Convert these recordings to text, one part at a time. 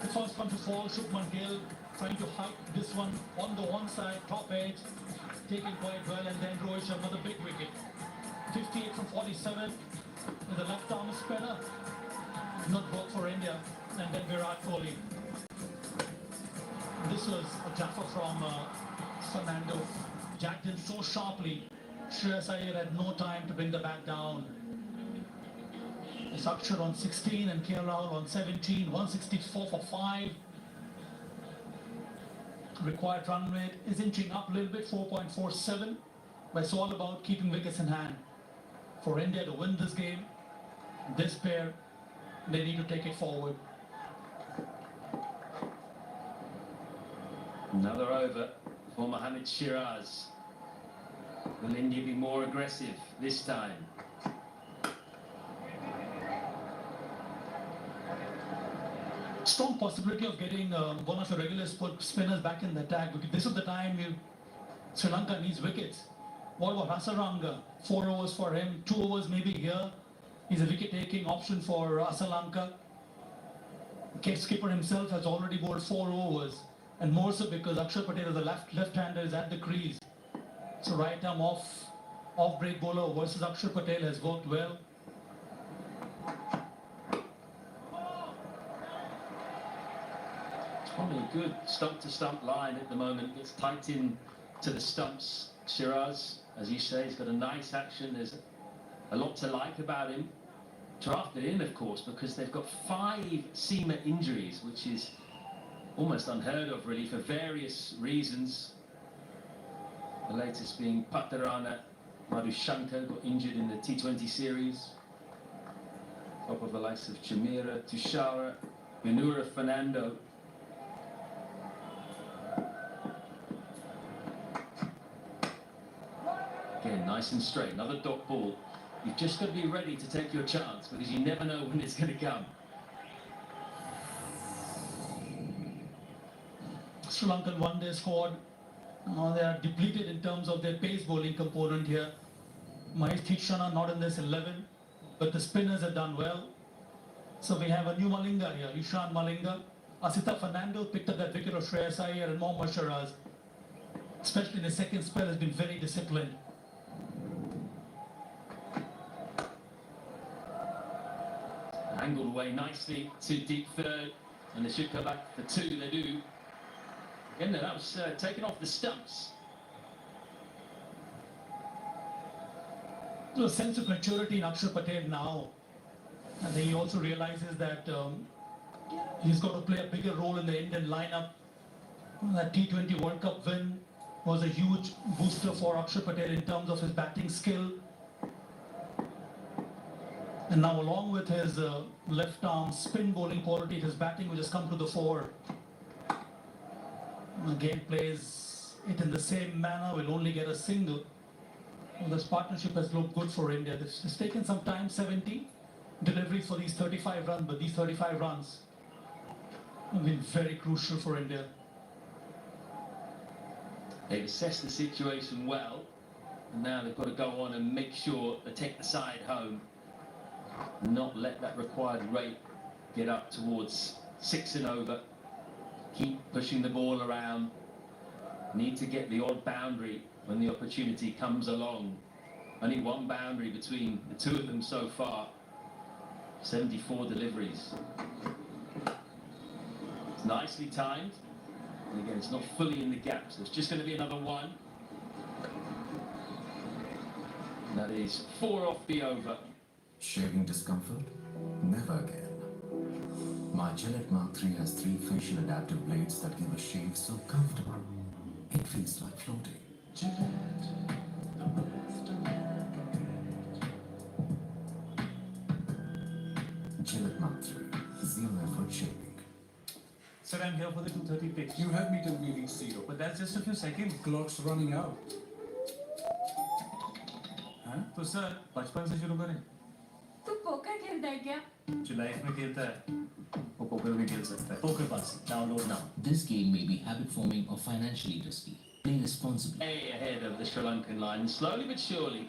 The first one to fall, Shubman Gill trying to hug this one on the one side, top edge, taking quite well, and then Rohit Sharma, another big wicket. 58 from 47 with the left arm spinner. Not work for India, and then Virat Kohli. This was a jaffa from Fernando. Jacked in so sharply. Shreyas Iyer had no time to bring the bat down. It's Akshar on 16 and KL Rahul on 17. 164 for 5. Required run rate is inching up a little bit, 4.47. But it's all about keeping wickets in hand. For India to win this game, this pair, they need to take it forward. Another over for Mohammad Shiraz. Will India be more aggressive this time? Strong possibility of getting one of the regular spinners back in the attack, because this is the time Sri Lanka needs wickets. What about Hasaranga? 4 overs for him, 2 overs maybe here. He's a wicket-taking option for Srilanka. Skipper himself has already bowled 4 overs, and more so because Akshar Patel, the left-hander, is at the crease. So right arm off-break bowler versus Akshar Patel has worked well. Probably a good stump-to-stump line at the moment. Gets tight in to the stumps. Shiraz, as you say, he's got a nice action. There's a lot to like about him. Drafted in, of course, because they've got 5 seamer injuries, which is almost unheard of, really, for various reasons. The latest being Pattarana Madhushankar got injured in the T20 series. Top of the likes of Chamira, Tushara, Vinura Fernando. Again, nice and straight. Another dot ball. You've just got to be ready to take your chance, because you never know when it's going to come. Sri Lankan one-day squad. They are depleted in terms of their pace bowling component here. Mahesh Theekshana not in this 11, but the spinners have done well. So we have a new Malinga here, Ishan Malinga. Asita Fernando picked up that wicket of Shreyas Iyer, and Mohammad Shiraz, especially in the second spell, has been very disciplined. Angled away nicely to deep third, and they should come back for 2. They do. Again, that was taken off the stumps. There's a sense of maturity in Akshar Patel now. I think he also realizes that he's got to play a bigger role in the Indian lineup. That T20 World Cup win was a huge booster for Akshar Patel in terms of his batting skill. And now, along with his left arm spin bowling quality, his batting will just come to the fore. Again, plays it in the same manner, will only get a single. Well, this partnership has looked good for India. It's taken some time, 70 deliveries for these 35 runs, but these 35 runs have been very crucial for India. They've assessed the situation well, and now they've got to go on and make sure they take the side home. Not let that required rate get up towards 6 and over. Keep pushing the ball around. Need to get the odd boundary when the opportunity comes along. Only 1 boundary between the 2 of them so far. 74 deliveries. It's nicely timed. And again, it's not fully in the gap, so it's just going to be another 1. And that is 4 off the over. Shaving discomfort? Never again. My Gillette Mark III has 3 facial adaptive blades that give a shave so comfortable. It feels like floating. Gillette Mark III, 0 effort shaving. Sir, I'm here for the 2:30 pitch. You heard me till we reach 0. But that's just a few seconds. Clock's running out. हाँ? तो sir, बचपन से शुरू करें? तू poker खेलता है क्या? जो लाइफ में खेलता है, वो पोकर भी खेल सकता है. Poker Pass, download now. This game may be habit-forming or financially risky. Play responsibly. Way ahead of the Sri Lankan line, and slowly but surely,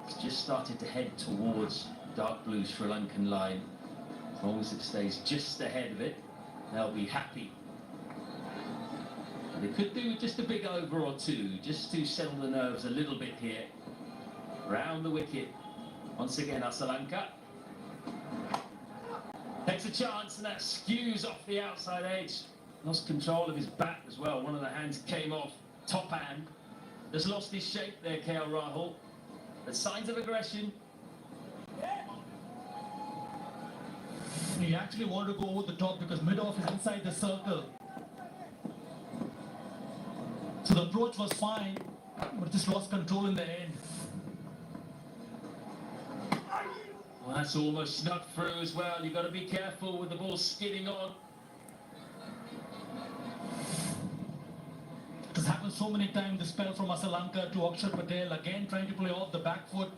it's just started to head towards dark blue Sri Lankan line. As long as it stays just ahead of it, they'll be happy. They could do with just a big over or two, just to settle the nerves a little bit here. Round the wicket. Once again, Srilanka. Takes a chance and that skews off the outside edge. Lost control of his bat as well. One of the hands came off, top hand. Just lost his shape there, KL Rahul. But signs of aggression. He actually wanted to go over the top because mid-off is inside the circle. So the approach was fine, but just lost control in the end. Well, that's almost snuck through as well. You've got to be careful with the ball skidding on. It has happened so many times, the spell from Srilanka to Akshar Patel, again trying to play off the back foot,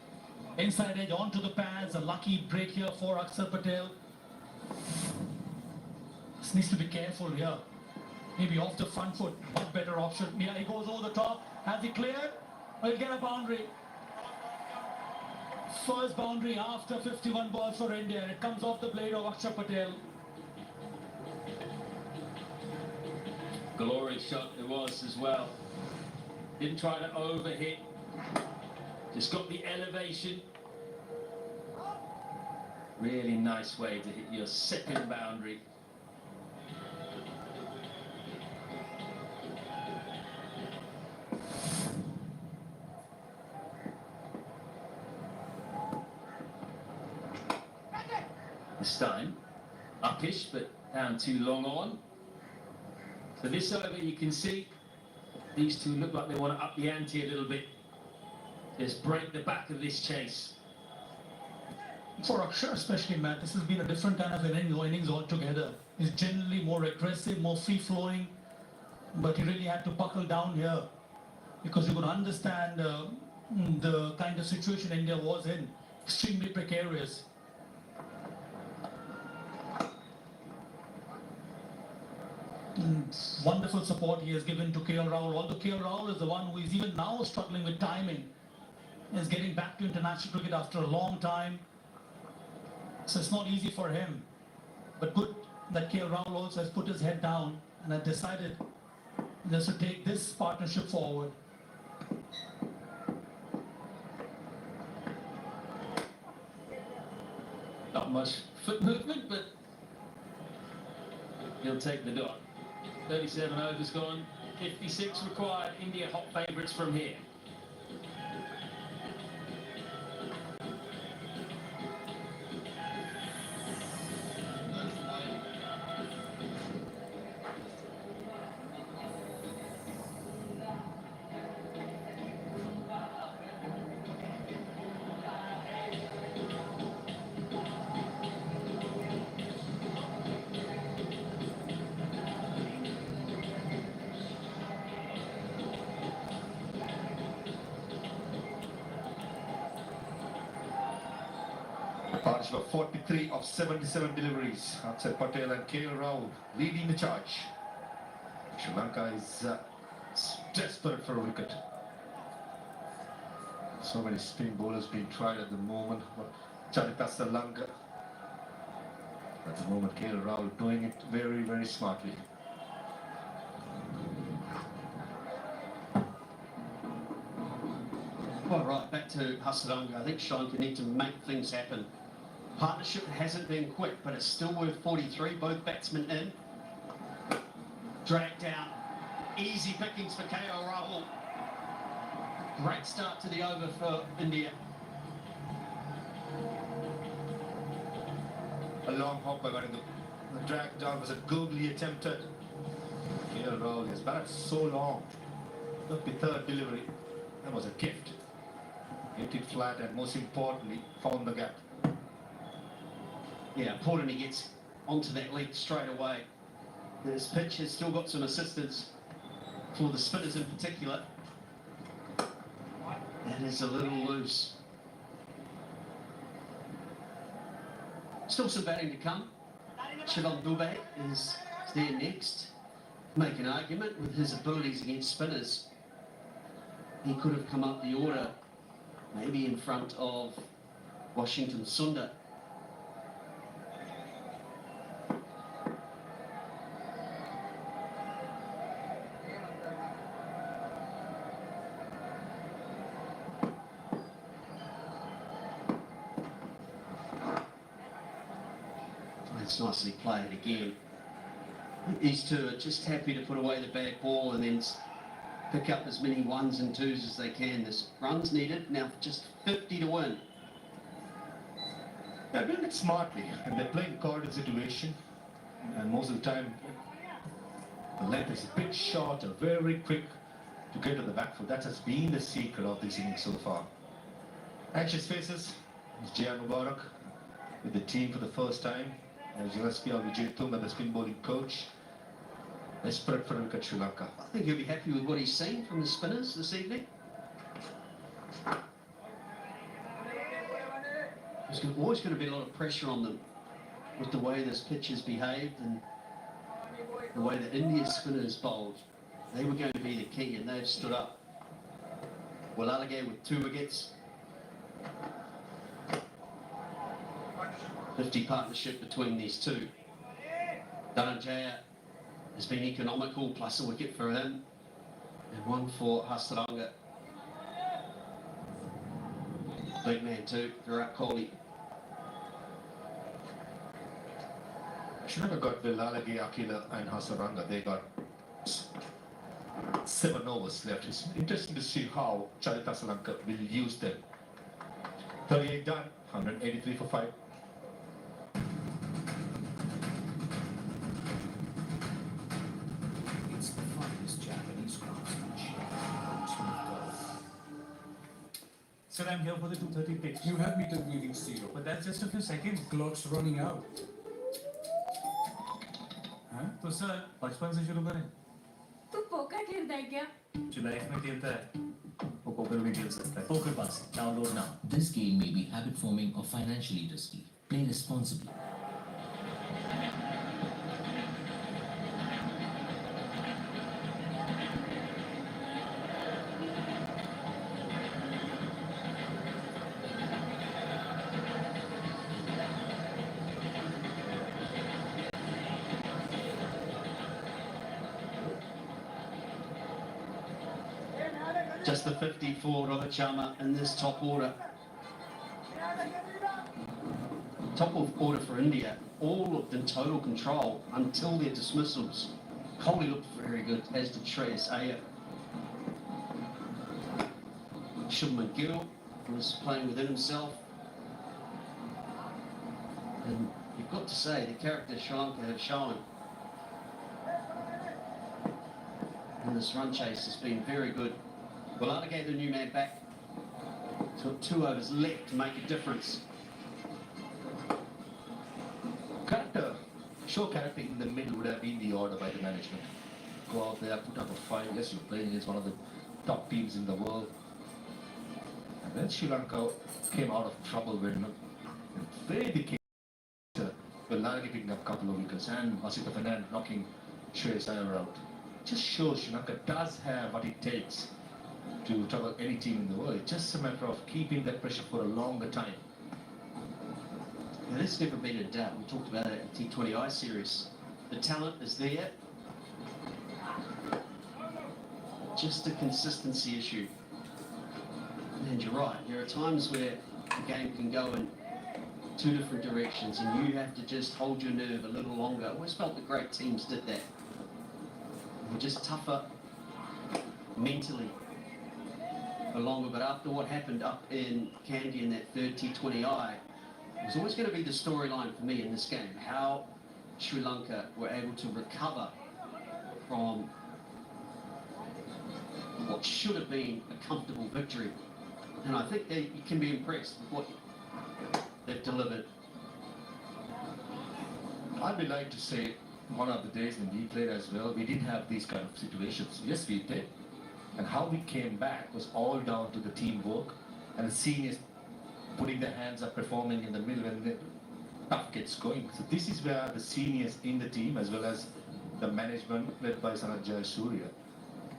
inside edge onto the pads, a lucky break here for Akshar Patel. This needs to be careful here. Maybe off the front foot, much better option. Yeah, he goes over the top. Has he cleared? He'll get a boundary. First boundary after 51 balls for India. It comes off the blade of Akshar Patel. Glorious shot it was as well. Didn't try to overhit. Just got the elevation. Really nice way to hit your second boundary. This time, upish, but down too long on. So this over, you can see these two look like they want to up the ante a little bit. Just break the back of this chase. For Akshar especially, Matt, this has been a different kind of innings altogether. He's generally more aggressive, more free-flowing, but he really had to buckle down here because you could understand the kind of situation India was in, extremely precarious. Wonderful support he has given to KL Rahul, although KL Rahul is the one who is even now struggling with timing. Is getting back to international cricket after a long time. So it's not easy for him. But good that KL Rahul also has put his head down and has decided just to take this partnership forward. Not much foot movement, but he'll take the dot. 37 overs gone, 56 required. India hot favourites from here. Partnership of 43 of 77 deliveries. Akshar Patel and KL Rahul leading the charge. Sri Lanka is desperate for a wicket. So many spin bowlers being tried at the moment. Charita Sri Lanka. At the moment, KL Rahul doing it very, very smartly. Well, right, back to Srilanka. I think Sri Lanka need to make things happen. Partnership hasn't been quick, but it's still worth 43. Both batsmen in. Dragged down. Easy pickings for KL Rahul. Great start to the over for India. A long hop by Varindu. The drag down was a googly attempted. KL Rahul has batted so long. Look, the third delivery. That was a gift. Hit it flat and most importantly, found the gap. Yeah, important he gets onto that leg straight away. This pitch has still got some assistance for the spinners in particular. That is a little loose. Still some batting to come. Dube is there next. Make an argument with his abilities against spinners. He could have come up the order, maybe in front of Washington Sundar. That's nicely played again. These two are just happy to put away the bad ball and then pick up as many ones and twos as they can. This run's needed, now just 50 to win. They're doing it smartly, and they're playing corridor situation, and most of the time the length is a bit shorter, very quick to get to the back foot. That has been the secret of this inning so far. Anxious faces is J.R. Mubarak with the team for the first time, as Gillespie Vijay Tumba, the spin bowling coach. Desperate for a look at Sri Lanka. I think he'll be happy with what he's seen from the spinners this evening. There's always going to be a lot of pressure on them with the way this pitch has behaved and the way that India's spinners bowled. They were going to be the key, and they've stood up. Well, Alagay with 2 wickets. 50 partnership between these two. Dhananjaya has been economical, plus a wicket for him, and 1 for Hasaranga. Big man too, Virat Kohli. Sri Lanka got Villalagi, Akila and Hasaranga. They got 7 overs left. It's interesting to see how Charita Sri Lanka will use them. 38 done, 183 for 5. It's the finest Japanese craftsmanship. Sir, I'm here for the 2:30 pitch. You have meter reading 0. But that's just a few seconds. Clock's running out. हाँ? तो sir बचपन से शुरू करें तू poker खेलता है क्या? जो लाइफ में खेलता है वो पोकर भी खेल सकता है poker pass download now This game may be habit forming or financially risky. Play responsibly. Just the 50 for Robert Sharma in this top order. Top of order for India, all looked in total control until their dismissals. Kohli looked very good, as did Shreyas Iyer. Shubman Gill was playing within himself. And you've got to say, the character Sri Lanka have shown in this run chase has been very good. Well, Alagay gave the new man back. Took 2 overs left to make a difference. Character, show character in the middle would have been the order by the management. Go out there, put up a fight. Yes, you're playing against one of the top teams in the world. And then Sri Lanka came out of trouble when they became Villalagi picking up a couple of wickets and Masita Fernand knocking Shreyas Iyer out. Just shows Sri Lanka does have what it takes to trouble any team in the world. It's just a matter of keeping that pressure for a longer time. Now, there's never been a doubt. We talked about it in T20I series. The talent is there. Just a consistency issue. And you're right. There are times where the game can go in 2 different directions and you have to just hold your nerve a little longer. I always felt the great teams did that. We're just tougher mentally for longer. But after what happened up in Kandy in that 3rd T20I, it was always going to be the storyline for me in this game. How Sri Lanka were able to recover from what should have been a comfortable victory. And I think you can be impressed with what they've delivered. I'd be like to say one of the days when we played as well, we didn't have these kind of situations. Yes, we did. And how we came back was all down to the teamwork and the seniors putting their hands up, performing in the middle when the tough gets going. So this is where the seniors in the team as well as the management led by Sanjay Surya,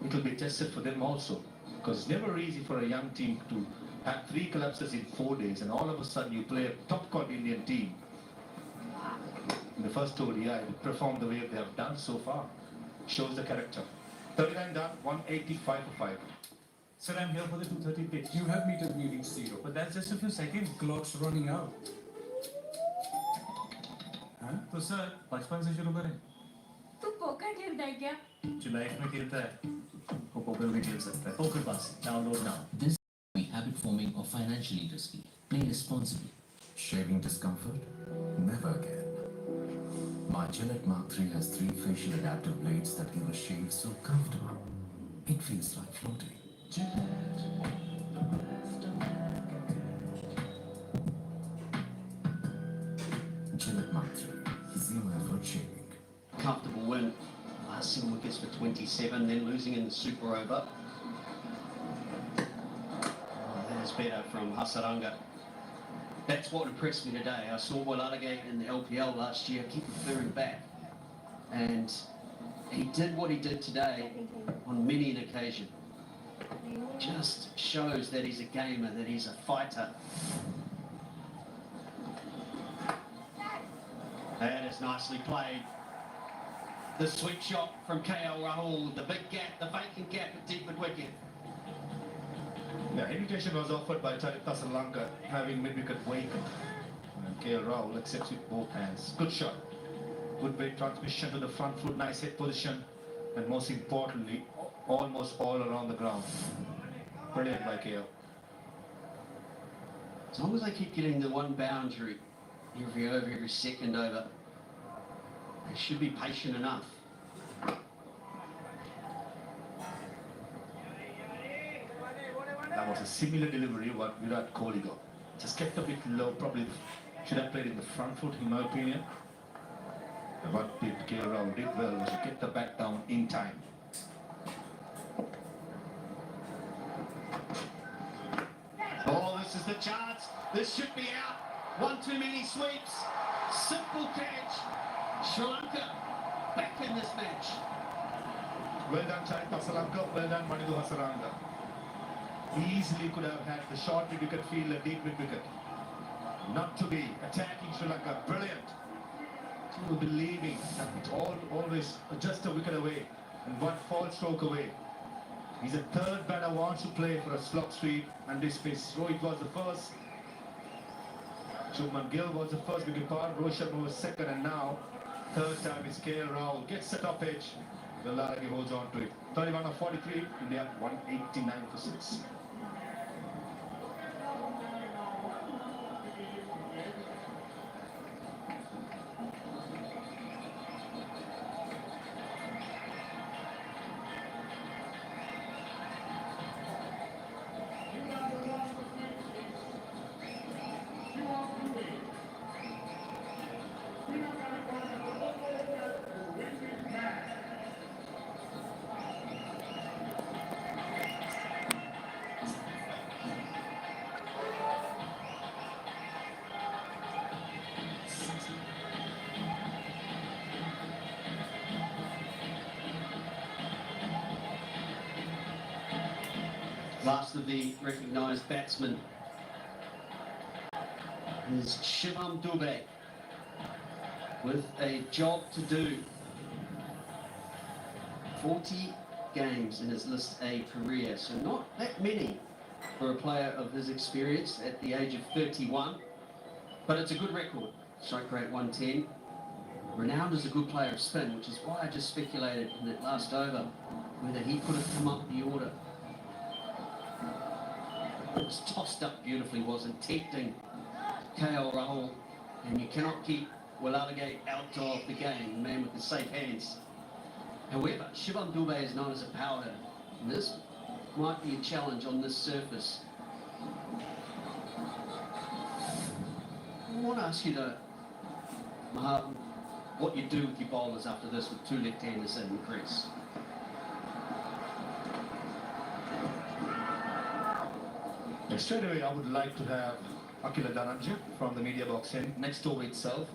it will be tested for them also. Because it's never easy for a young team to have 3 collapses in 4 days and all of a sudden you play a top-quality Indian team. In the first ODI, they perform the way they have done so far. Shows the character. 39 done, 185 for 5. Sir, I'm here for the 2:30 pitch. You have meter reading 0. But that's just a few seconds. Clock's running out. हाँ? तो तो sir बचपन से शुरू करें तू poker खेलता है क्या? जो लाइफ में खेलता है वो पोकर भी खेल सकता है poker pass download now This may be habit forming or financially risky. Play responsibly. Shaving discomfort? Never again. My Gillette Mark III has 3 facial adaptive blades that give a shave so comfortable. It feels like floating. Gillette Mark III, zero effort shaving. Comfortable win. Last 7 wickets for 27, then losing in the super over. Oh, that is better from Hasaranga. That's what impressed me today. I saw Wiladagate in the LPL last year keep referring back. And he did what he did today on many an occasion. Just shows that he's a gamer, that he's a fighter. That is nicely played. The sweet shot from KL Rahul, the big gap, the vacant gap at deep mid-wicket. Yeah, invitation was offered by Srilanka, having mid-wicket vacant. And KL Rahul accepts with both hands. Good shot. Good weight transmission to the front foot, nice head position. And most importantly, almost all around the ground. Brilliant by KL. As long as they keep getting the one boundary every over, every second over, they should be patient enough. That was a similar delivery what Virat Kohli got. Just kept a bit low, probably should have played in the front foot in my opinion. But what KL Rahul did well was to get the bat down in time. Oh, this is the chance. This should be out. One too many sweeps. Simple catch. Sri Lanka back in this match. Well done Srilanka, well done Vinodham Hasaranga. Easily could have had the short mid-wicket field, a deep mid-wicket. Not to be attacking Sri Lanka, brilliant. To believing that it's always just a wicket away and one fall stroke away. He's a third batter, wants to play for a slot sweep and this pace. Rohit was the first. Shubman Gill was the first wicket part, Rohit Sharma was second, and now third time is KL Rahul. Gets the top edge. Viladagate holds on to it. 31 of 43, India 189 for 6. Last of the recognised batsmen is Shivam Dube with a job to do. 40 games in his List A career, so not that many for a player of his experience at the age of 31, but it's a good record. Strike rate 110. Renowned as a good player of spin, which is why I just speculated in that last over whether he could have come up the order. It was tossed up beautifully, wasn't tempting KL Rahul, and you cannot keep Wiladagate out of the game, the man with the safe hands. However, Shivam Dube is known as a power hitter, and this might be a challenge on this surface. I want to ask you to, Mahatma, what you do with your bowlers after this with 2 left-handers in the crease. Straight away, I would like to have Akila Dhananjay from the media box in next over itself.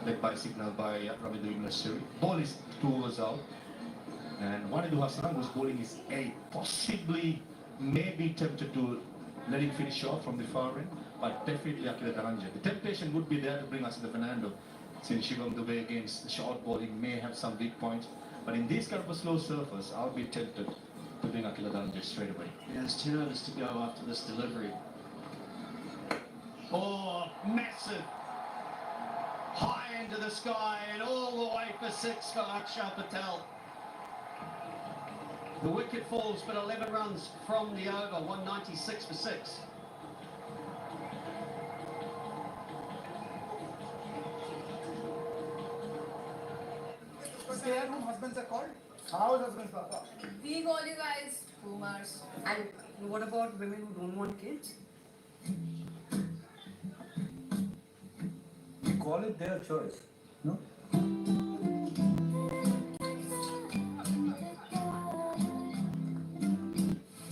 Led by signal by Ravindra Vinodham. Ball is 2 overs out. And Vinodham Hasaranga was bowling his 8. Possibly, maybe tempted to let him finish off from the far end. But definitely Akila Dhananjay. The temptation would be there to bring us to the Fernando. Since Shivam Dube against the short bowling may have some weak points. But in this kind of a slow surface, I'll be tempted to bring Akila Dhananjay straight away. Yeah, there's 10 overs to go after this delivery. Oh, massive High into the sky and all the way for 6 for Akshar Patel. The wicket falls, but 11 runs from the over, 196 for 6. Husbands are called? How husbands, Papa? We call you guys boomers. And what about women who don't want kids? We call it their choice, no?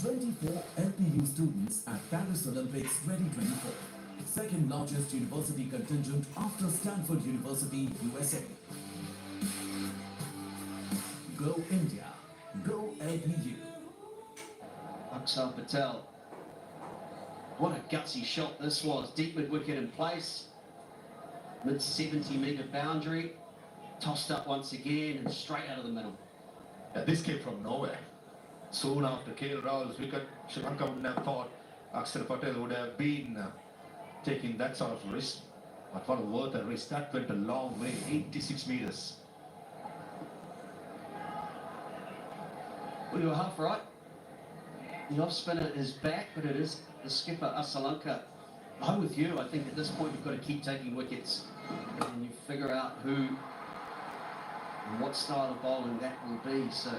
24 LPU students at Paris Olympics 2024. Second largest university contingent after Stanford University, USA. Go India. Go LPU. Akshar Patel. What a gutsy shot this was. Deep mid wicket in place. Mid 70 metre boundary. Tossed up once again and straight out of the middle. Yeah, this came from nowhere. Soon after KL Rahul's wicket, Sri Lanka wouldn't have thought Akshar Patel would have been taking that sort of risk. But what worth a risk. That went a long way, 86 metres. Well, you were half right. The off spinner is back, but it is the skipper, Srilanka. I'm with you. I think at this point you've got to keep taking wickets and you figure out who and what style of bowling that will be. So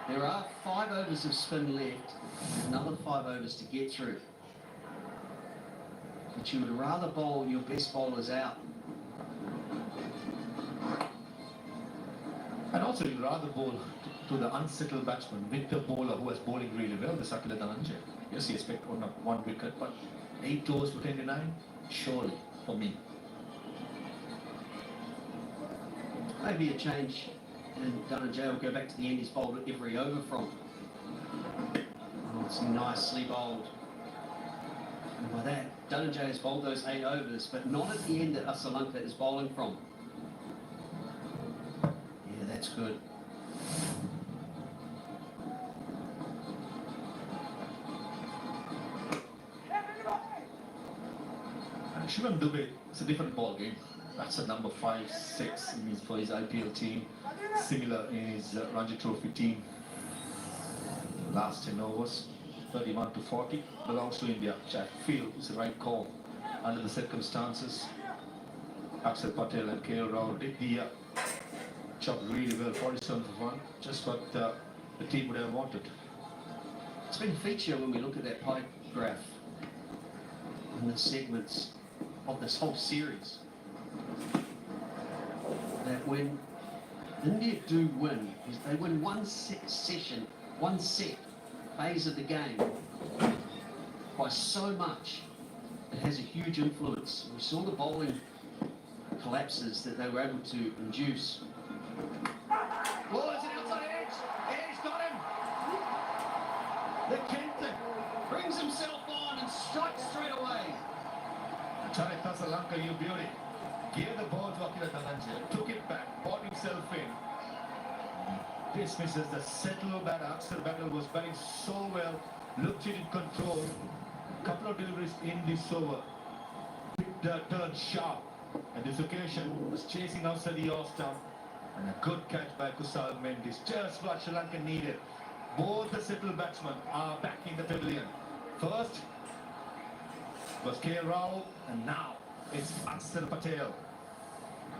there are 5 overs of spin left, another 5 overs to get through. But you would rather bowl your best bowlers out. And also you'd rather bowl to the unsettled batsman with the bowler who was bowling really well, the Sakila Dhananjay. Yes, he expected one wicket, but 8 overs for 29, surely for me. Maybe a change, and Dhananjay will go back to the end he's bowled every over from. Oh, it's nicely bowled. And by that, Dhananjay has bowled those 8 overs, but not at the end that Srilanka is bowling from. Yeah, that's good. Shivam Dube, it's a different ball game. That's a number 5, 6 for his IPL team. Similar in his Ranji Trophy team. Last 10 overs, 31 to 40, belongs to India, which I feel is the right call under the circumstances. Akshar Patel and KL Rahul did the job really well, 47 for 1, just what the team would have wanted. It's been a feature when we look at that pie graph and the segments of this whole series, that when India do win, is they win one set phase of the game by so much, it has a huge influence. We saw the bowling collapses that they were able to induce. Oh, it's an outside edge! He's got him! The Kenton Brings himself on and strikes straight away. Charita Srilanka, you beauty. Gave the ball to Akila Dhananjay, took it back, bought himself in. Dismisses the settled batter. Akshar Patel was batting so well, looked it in control. Couple of deliveries in this over. Picked the turn sharp. And this occasion was chasing outside the off stump. And a good catch by Kusal Mendes. Just what Sri Lanka needed. Both the settled batsmen are back in the pavilion. First was KL Rahul, and now it's Akshar Patel.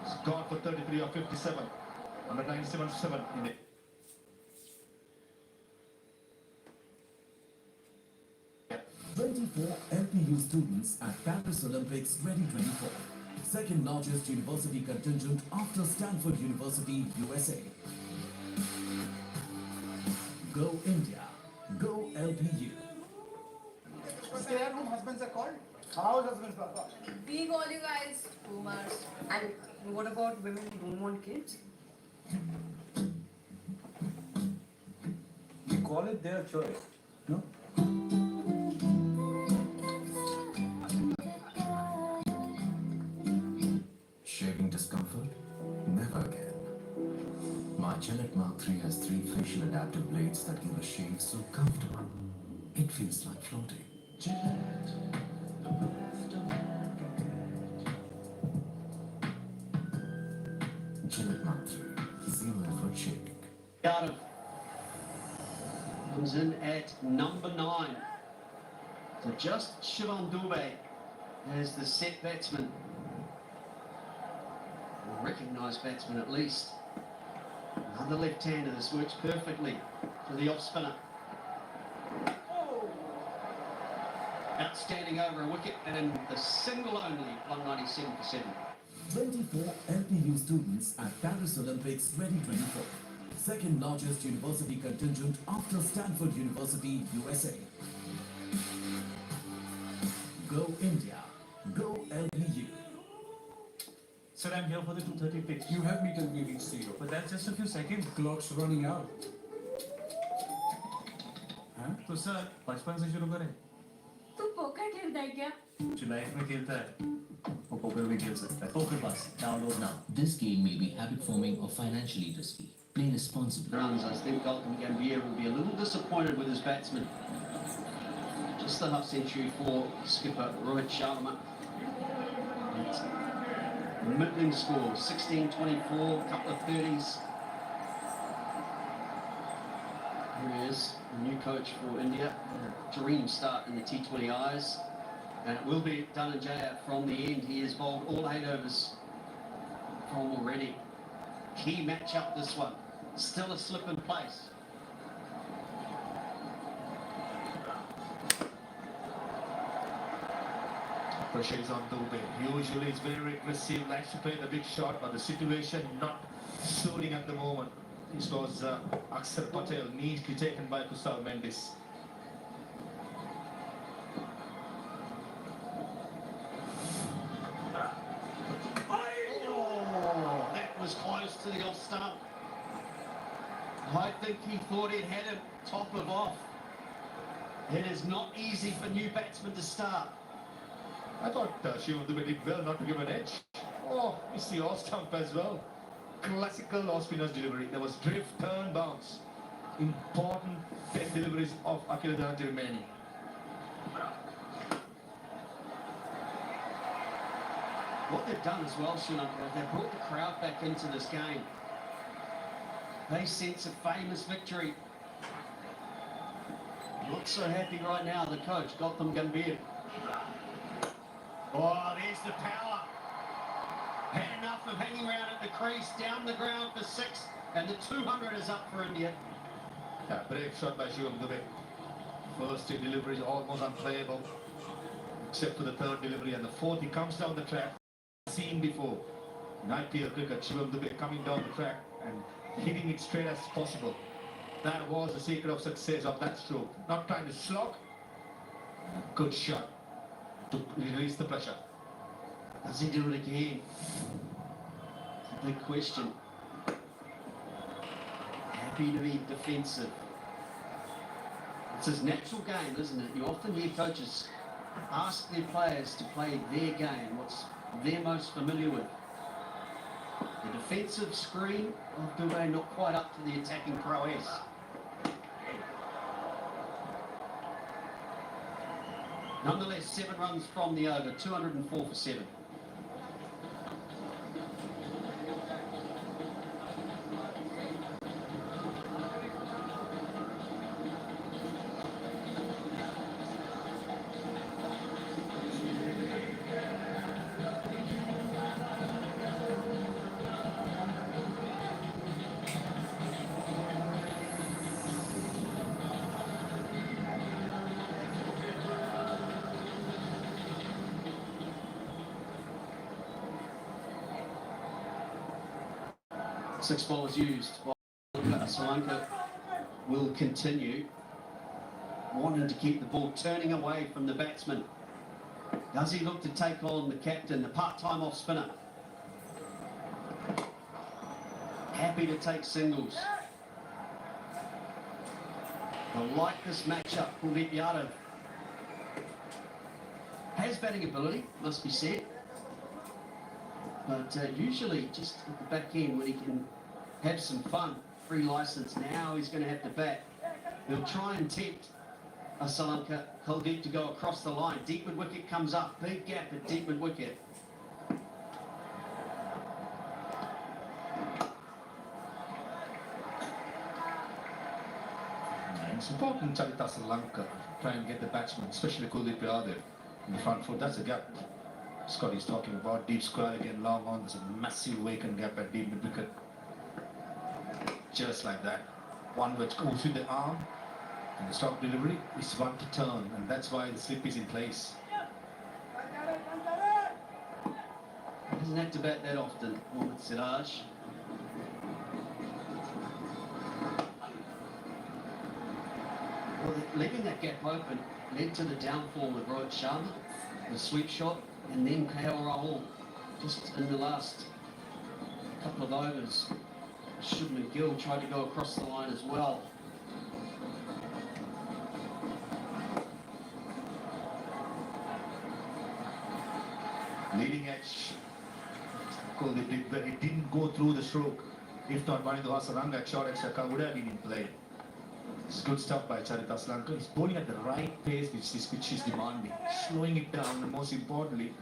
He's gone for 33 of 57. 197 in it. Yeah. 24 LPU students at Paris Olympics 2024. Second largest university contingent after Stanford University, USA. Go India. Go LPU. Stay-at-home husbands are called? How husbands, Papa? We call you guys boomers. And what about women who don't want kids? We call it their choice, no? Shaving discomfort? Never again. My Gillette Mark III has 3 facial adaptive blades that give a shave so comfortable. It feels like floating. Gillette. Gillette Mark 3, 0 effort shaving. Yadav comes in at number 9. So just Shivam Dube as the set batsman. A recognised batsman at least. Another left-hander. This works perfectly for the off-spinner. Outstanding over a wicket and the single only 197 for 7. 24 LPU students at Paris Olympics 2024. Second largest university contingent after Stanford University, USA. Go India. Go LPU. Sir, I'm here for the 2:30 pitch. You have me till we reach 0. But that's just a few seconds. Clock's running out. तो sir बचपन से शुरू करें. तू poker खेलता है क्या? जो लाइफ में खेलता है वो पोकर भी खेल सकता है. Poker pass download now. This game may be habit forming or financially risky. Play responsibly. Runs. I think Gautam Gambhir will be a little disappointed with his batsman. Just the half century for skipper Rohit Sharma. Middling score 16-24, a couple of 30s. Here he is, the new coach for India. Dream start in the T20Is. And it will be Dhananjaya from the end. He has bowled all 8 overs from already. Key matchup this one. Still a slip in place. Pressure is on Dube. Usually it's very aggressive, likes to play the big shot, but the situation not suiting at the moment. This was Akshar Patel, neatly taken by Kusal Mendes. Oh, that was close to the off stump. I think he thought he'd had him top of off. It is not easy for new batsmen to start. I thought Shivam Dube did well not to give an edge. Oh, it's the off stump as well. Classical off spinner's delivery. There was drift, turn, bounce. Important 10 deliveries of Akil Dhananjaya remaining. What they've done as well, Srilanka, they've brought the crowd back into this game. They sense a famous victory. Looks so happy right now, the coach, Gautam Gambhir. Oh, there's the power. Had enough of hanging around at the crease, down the ground for 6, and the 200 is up for India. Yeah, brave shot by Shivam Dube. First 2 deliveries almost unplayable, except for the 3rd delivery, and the 4th he comes down the track. Seen before in IPL cricket, Shivam Dube coming down the track and hitting it straight as possible. That was the secret of success of that stroke. Not trying to slog. Good shot to release the pressure. Does he do it again? It's a big question. Happy to be defensive. It's his natural game, isn't it? You often hear coaches ask their players to play their game, what's they're most familiar with. The defensive screen of Dube not quite up to the attacking prowess. Nonetheless, 7 runs from the over, 204 for 7. Six bowlers used. Srilanka will continue wanting to keep the ball turning away from the batsman. Does he look to take on the captain, the part-time off spinner? Happy to take singles. I like this matchup. Kuldeep Yadav has batting ability, must be said. But usually just at the back end when he can have some fun, free license. Now he's going to have to bat. He'll try and tempt Srilanka, Kuldeep to go across the line. Deep mid wicket comes up. Big gap at deep mid wicket. It's important Charita Srilanka try and get the batsman, especially Kuldeep Yadav, in the front foot. That's a gap Scotty's talking about. Deep square again, long on. There's a massive vacant gap at deep mid wicket. Just like that. One which goes with the arm, and the stop delivery is one to turn, and that's why the slip is in place. Doesn't have to bat that often, Mohammad Siraj. Well, leaving that gap open led to the downfall of Rohit Sharma, the sweep shot, and then KL Rahul just in the last couple of overs. Shubman Gill tried to go across the line as well. Leading edge. Kuldeep did, but it didn't go through the stroke. If not, VINDHU VINODHAM at short extra would have been in play. It's good stuff by Charita Srilanka. He's bowling at the right pace which this pitch is demanding. Slowing it down, and most importantly,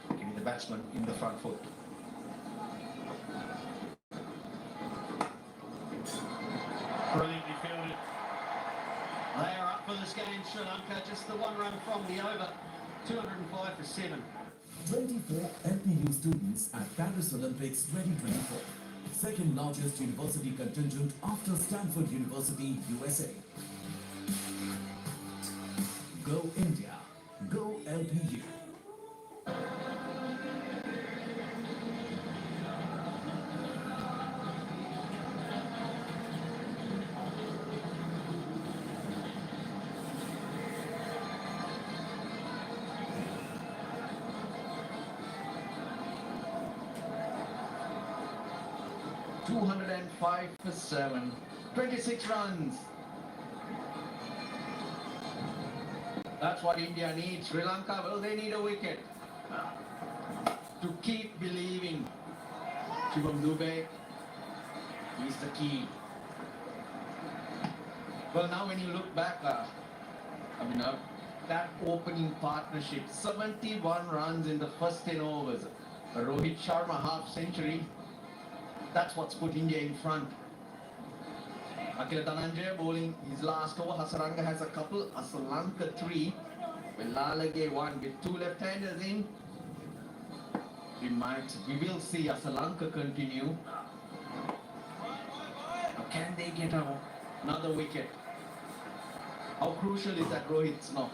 giving the batsman in the front foot. Brilliantly fielded. They are up for this game, Sri Lanka. Just the one run from the over. 205 for 7. 24 LPU students at Paris Olympics 2024. Second largest university contingent after Stanford University, USA. Go India. Go LPU. $205 for 7. 26 runs. That's what India needs. Sri Lanka, well, they need a wicket to keep believing. Dube, he's the key. Well, now when you look back, that opening partnership, 71 runs in the first 10 overs. A Rohit Sharma half century. That's what's put India in front. Akila Dhananjaya bowling his last over. Hasaranga has a couple. Srilanka 3. Velalage 1 with 2 left-handers in. We will see Srilanka continue. Now can they get another wicket? How crucial is that Rohit's knock?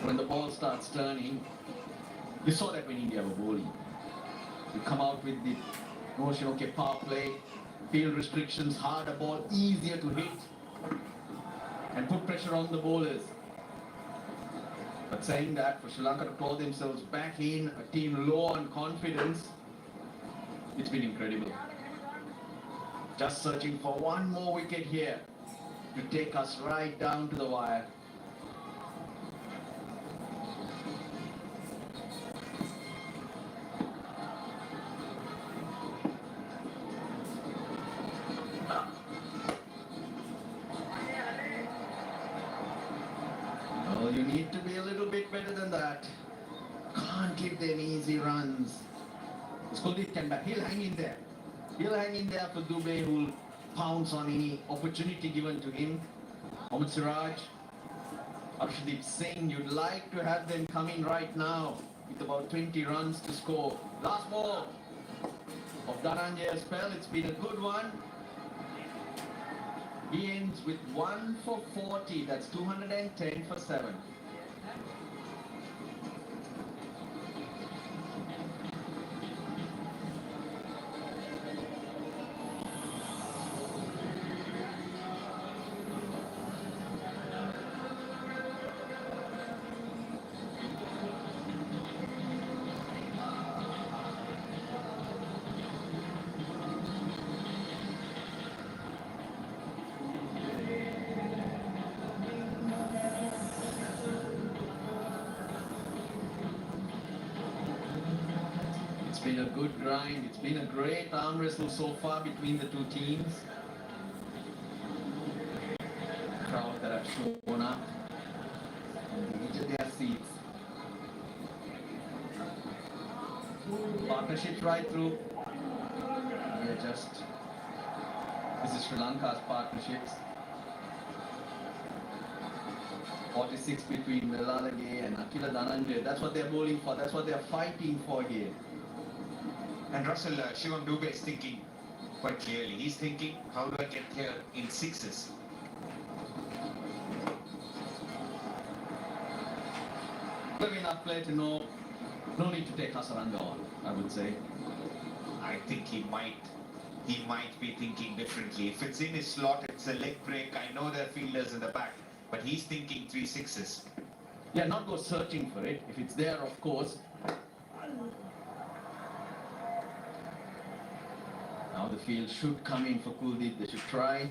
When the ball starts turning, you saw that when India were bowling. You come out with the notion, okay, power play, field restrictions, harder ball, easier to hit, and put pressure on the bowlers. But saying that, for Sri Lanka to claw themselves back in, a team low on confidence, it's been incredible. Just searching for one more wicket here to take us right down to the wire. Well, you need to be a little bit better than that. Can't give them easy runs. Kuldeep can back. He'll hang in there. He'll hang in there for Dube, who'll pounce on any opportunity given to him. Mohammad Siraj, Arshdeep Singh, you'd like to have them come in right now with about 20 runs to score. Last ball of Dhananjaya's spell. It's been a good one. He ends with 1 for 40. That's 210 for 7. been a good grind. It's been a great arm wrestle so far between the two teams. Crowd that have shown up on each of their seats. Partnerships right through. This is Sri Lanka's partnerships. 46 between Velalage and Akila Dhananjay. That's what they're bowling for. That's what they're fighting for here. And Russell, Shivam Dube is thinking quite clearly. He's thinking, how do I get here in sixes? Good enough play to know. No need to take Hasaranga on, I would say. I think he might be thinking differently. If it's in his slot, it's a leg break. I know there are fielders in the back, but he's thinking 3 sixes. Yeah, not go searching for it. If it's there, of course. Now the field should come in for Kuldeep. They should try.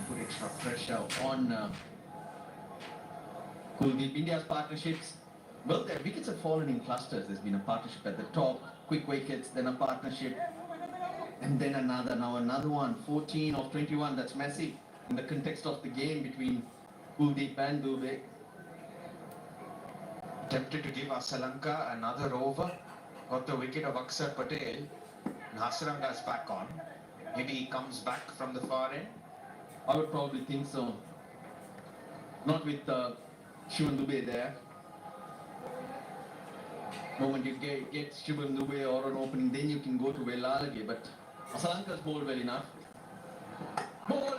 Put extra pressure on Kuldeep. India's partnerships. Well, their wickets have fallen in clusters. There's been a partnership at the top, quick wickets, then a partnership, and then another. Now another one. 14 of 21. That's massive in the context of the game between Kuldeep and Dube. Tempted to give Srilanka another over. Got the wicket of Akshar Patel. And Hasaranga's back on. Maybe he comes back from the far end. I would probably think so. Not with Shivam Dube there. Moment you get Shivam Dube or an opening, then you can go to Velalage. But Srilanka's bowled well enough. Ball!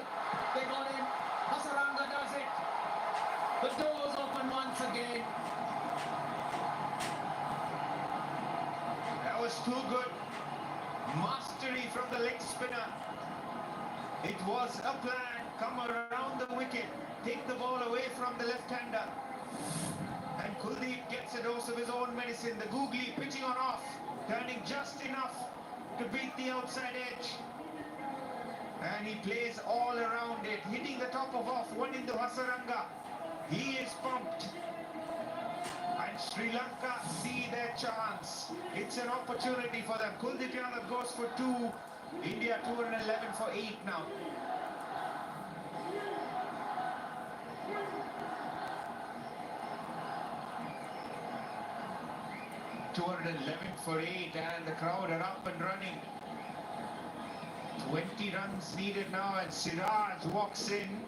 They got him! Hasaranga does it! The door's open once again. That was too good. Mastery from the leg spinner. It was a plan. Come around the wicket. Take the ball away from the left-hander. And Kuldeep gets a dose of his own medicine. The googly pitching on off. Turning just enough to beat the outside edge. And he plays all around it. Hitting the top of off. One into Hasaranga. He is pumped. And Sri Lanka see their chance. It's an opportunity for them. Kuldeep Yadav goes for 2. India 211 for 8 now. .211 for 8 and the crowd are up and running. 20 runs needed now and Siraj walks in.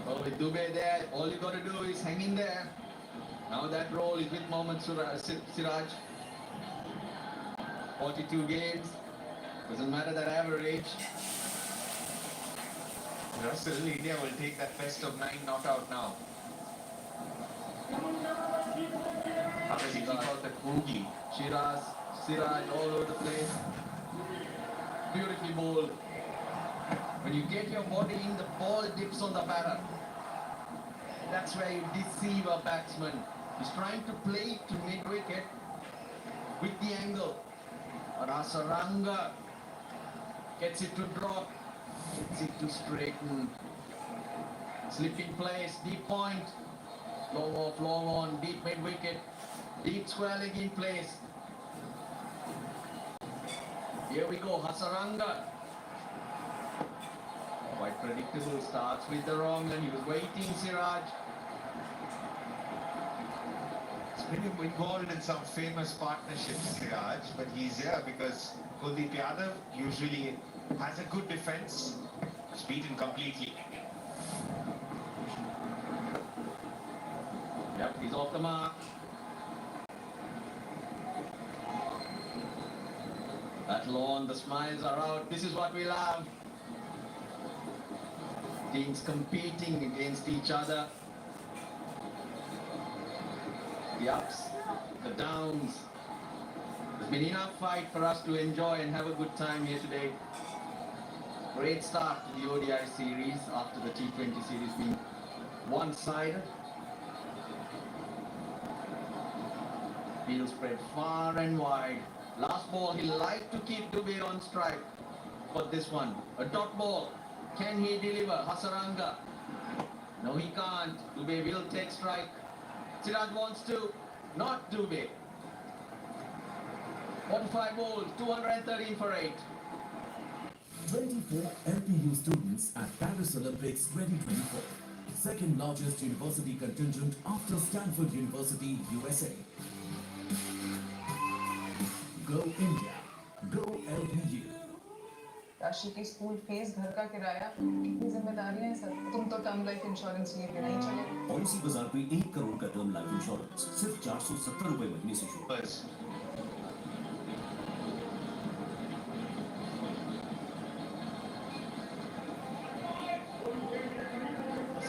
Well, with Dube there, all you got to do is hang in there. Now that role is with Mohammad Siraj. 42 games. Doesn't matter that average. Russell, India will take that best of 9 not out now. How does he keep out the googly? Siraj all over the place. Beautifully bowled. When you get your body in, the ball dips on the batter. That's where you deceive a batsman. He's trying to play it to mid-wicket with the angle. But Hasaranga gets it to drop. Gets it to straighten. Slip in place, deep point. Long off, long on, deep mid-wicket. Deep square leg in place. Here we go, Hasaranga. Quite predictable, starts with the wrong and he was waiting, Siraj. He's been involved in some famous partnerships, Siraj, but he's here because Kuldeep Yadav usually has a good defense. It's beaten completely. Yep, he's off the mark. Battle on, the smiles are out. This is what we love. Teams competing against each other. The ups, the downs. There's been enough fight for us to enjoy and have a good time here today. Great start to the ODI series after the T20 series being one-sided. Field spread far and wide. Last ball, he liked to keep Dube on strike. But this one, a dot ball. Can he deliver? Hasaranga. No, he can't. Dube will take strike. Siraj wants to. Not Dube. 45 balls, 213 for 8. 24 LPU students at Paris Olympics 2024. Second largest university contingent after Stanford University, USA. Go India. Go LPU. राशि की school fees, घर का किराया, कितनी जिम्मेदारियां हैं sir. तुम तो टर्म लाइफ इंश्योरेंस लिए भी नहीं चले। पॉलिसी बाजार पे 1 करोड़ का टर्म लाइफ इंश्योरेंस सिर्फ 470 रुपए महीने से शुरू। Buzz.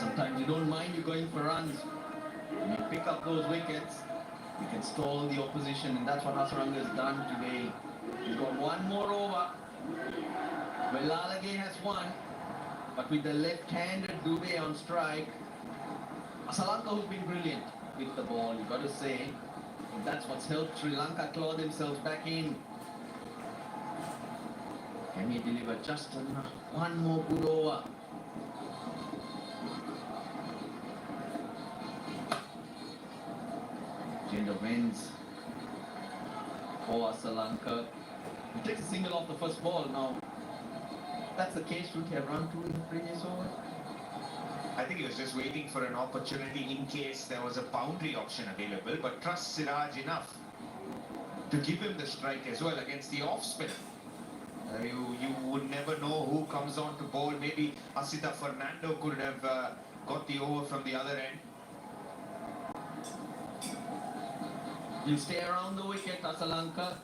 Sometimes you don't mind you going for runs. When you pick up those wickets, you can stall the opposition, and that's what Hasaranga has done today. He's got one more over. Velalage has won, but with the left-handed Dube on strike, Srilanka, who's been brilliant with the ball, you've got to say, and that's what's helped Sri Lanka claw themselves back in. Can he deliver just one more good over? Gender wins for Sri Lanka. He takes a single off the first ball now. That's the case, should he have run two in the previous over? I think he was just waiting for an opportunity in case there was a boundary option available, but trust Siraj enough to give him the strike as well against the off spinner. You would never know who comes on to bowl. Maybe Asita Fernando could have got the over from the other end. He'll stay around the wicket, Sri Lanka.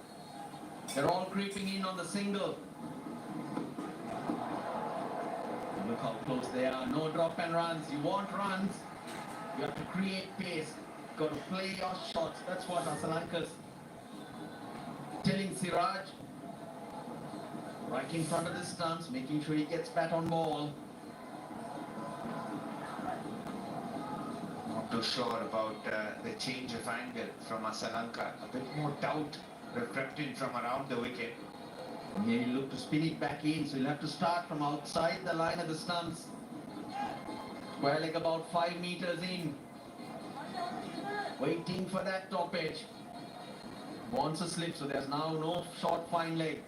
They're all creeping in on the single. Look how close they are. No drop and runs. You want runs, you have to create pace. Got to play your shots. That's what Sri Lanka's telling Siraj. Right in front of the stumps, making sure he gets bat on ball. Not too sure about the change of angle from Sri Lanka. A bit more doubt reflected from around the wicket. Here he'll look to spin it back in, so he'll have to start from outside the line of the stumps. Square leg about 5 meters in. Waiting for that top edge. Wants a slip, so there's now no short fine leg.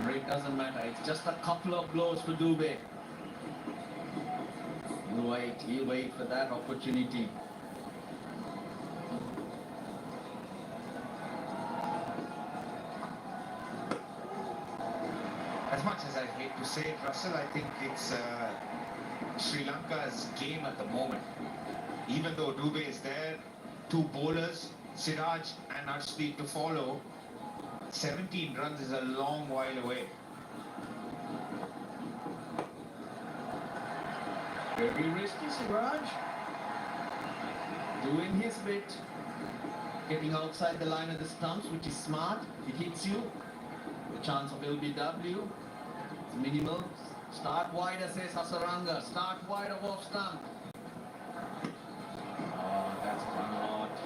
Rate doesn't matter, it's just a couple of blows for Dube. He'll wait for that opportunity. As much as I hate to say it, Russell, I think it's Sri Lanka's game at the moment. Even though Dube is there, two bowlers, Siraj and Arshdeep to follow, 17 runs is a long while away. Very risky, Siraj. Doing his bit. Getting outside the line of the stumps, which is smart. If it hits you, the chance of LBW is minimal. Start wider, says Hasaranga. Start wide of off stump. Oh, that's gone out.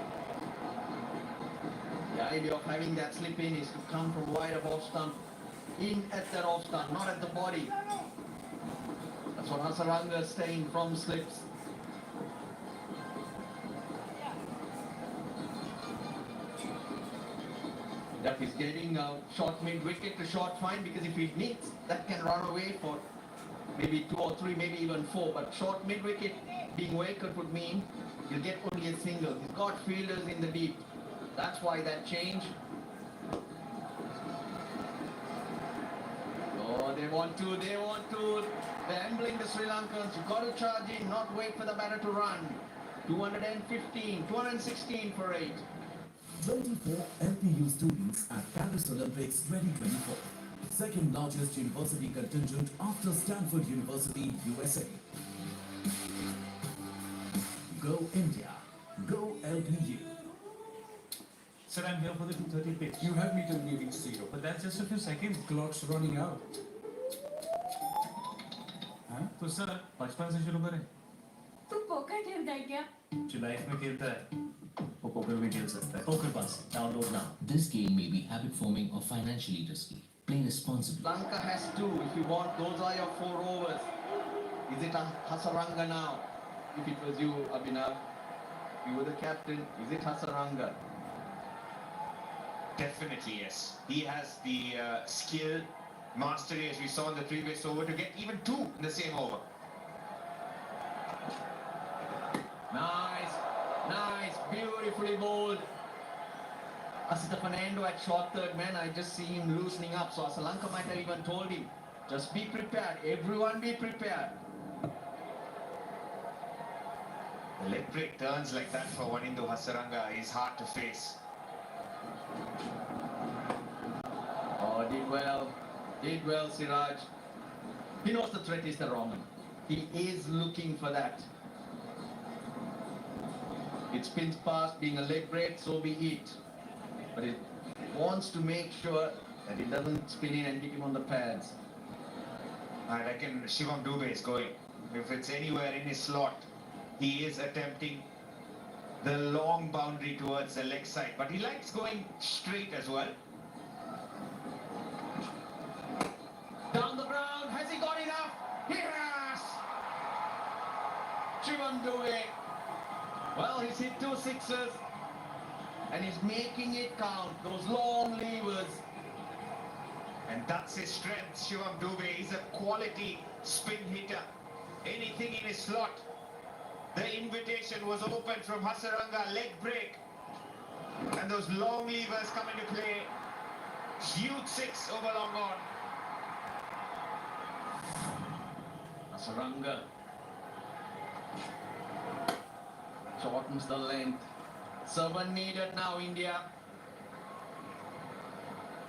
The idea of having that slip in is to come from wide of off stump, in at that off stump, not at the body. That's what Hasaranga is saying from slips. That is getting a short mid wicket to short fine, because if it nicks, that can run away for maybe 2 or 3, maybe even 4. But short mid wicket being wicket would mean you'll get only a single. He's got fielders in the deep. That's why that change. Oh, they want to. They're ambling the Sri Lankans. You've got to charge in, not wait for the batter to run. 215, 216 for 8. 24 LPU students at Paris Olympics 2024. Second largest university contingent after Stanford University, USA. Go India. Go LPU. Sir, I'm here for the 2:30 pitch. You have me till meeting 0. But that's just a few seconds. Clock's running out. हाँ? तो sir 55 से शुरू करें. खेलता है क्या? जो life में खेलता है वो पोकर भी खेल सकता है. Poker Bus, download now. This game may be habit forming or financially risky. Play responsibly. Lanka has two. If you want, those are your 4 overs. Is it a Hasaranga now? If it was you, Abhinav, you were the captain. Is it Hasaranga? Definitely yes. He has the skill, mastery, as we saw in the previous over, to get even 2 in the same over. Nice, nice, beautifully bowled. Asita Fernando at short third man, I just see him loosening up. So Srilanka might have even told him, just be prepared, everyone be prepared. The leg break turns like that for Vanindu Hasaranga is hard to face. Oh, did well Siraj. He knows the threat is the wrong one. He is looking for that. It spins past, being a leg break, so be it. But it wants to make sure that it doesn't spin in and hit him on the pads. I reckon Shivam Dube is going. If it's anywhere in his slot, he is attempting the long boundary towards the leg side. But he likes going straight as well. Down the ground, has he got enough? He has! Shivam Dube. Well, he's hit 2 sixes and he's making it count, those long levers. And that's his strength, Shivam Dube. He's a quality spin hitter. Anything in his slot. The invitation was open from Hasaranga, leg break. And those long levers come into play. Huge 6 over long on. Hasaranga shortens the length. 7 needed now, India.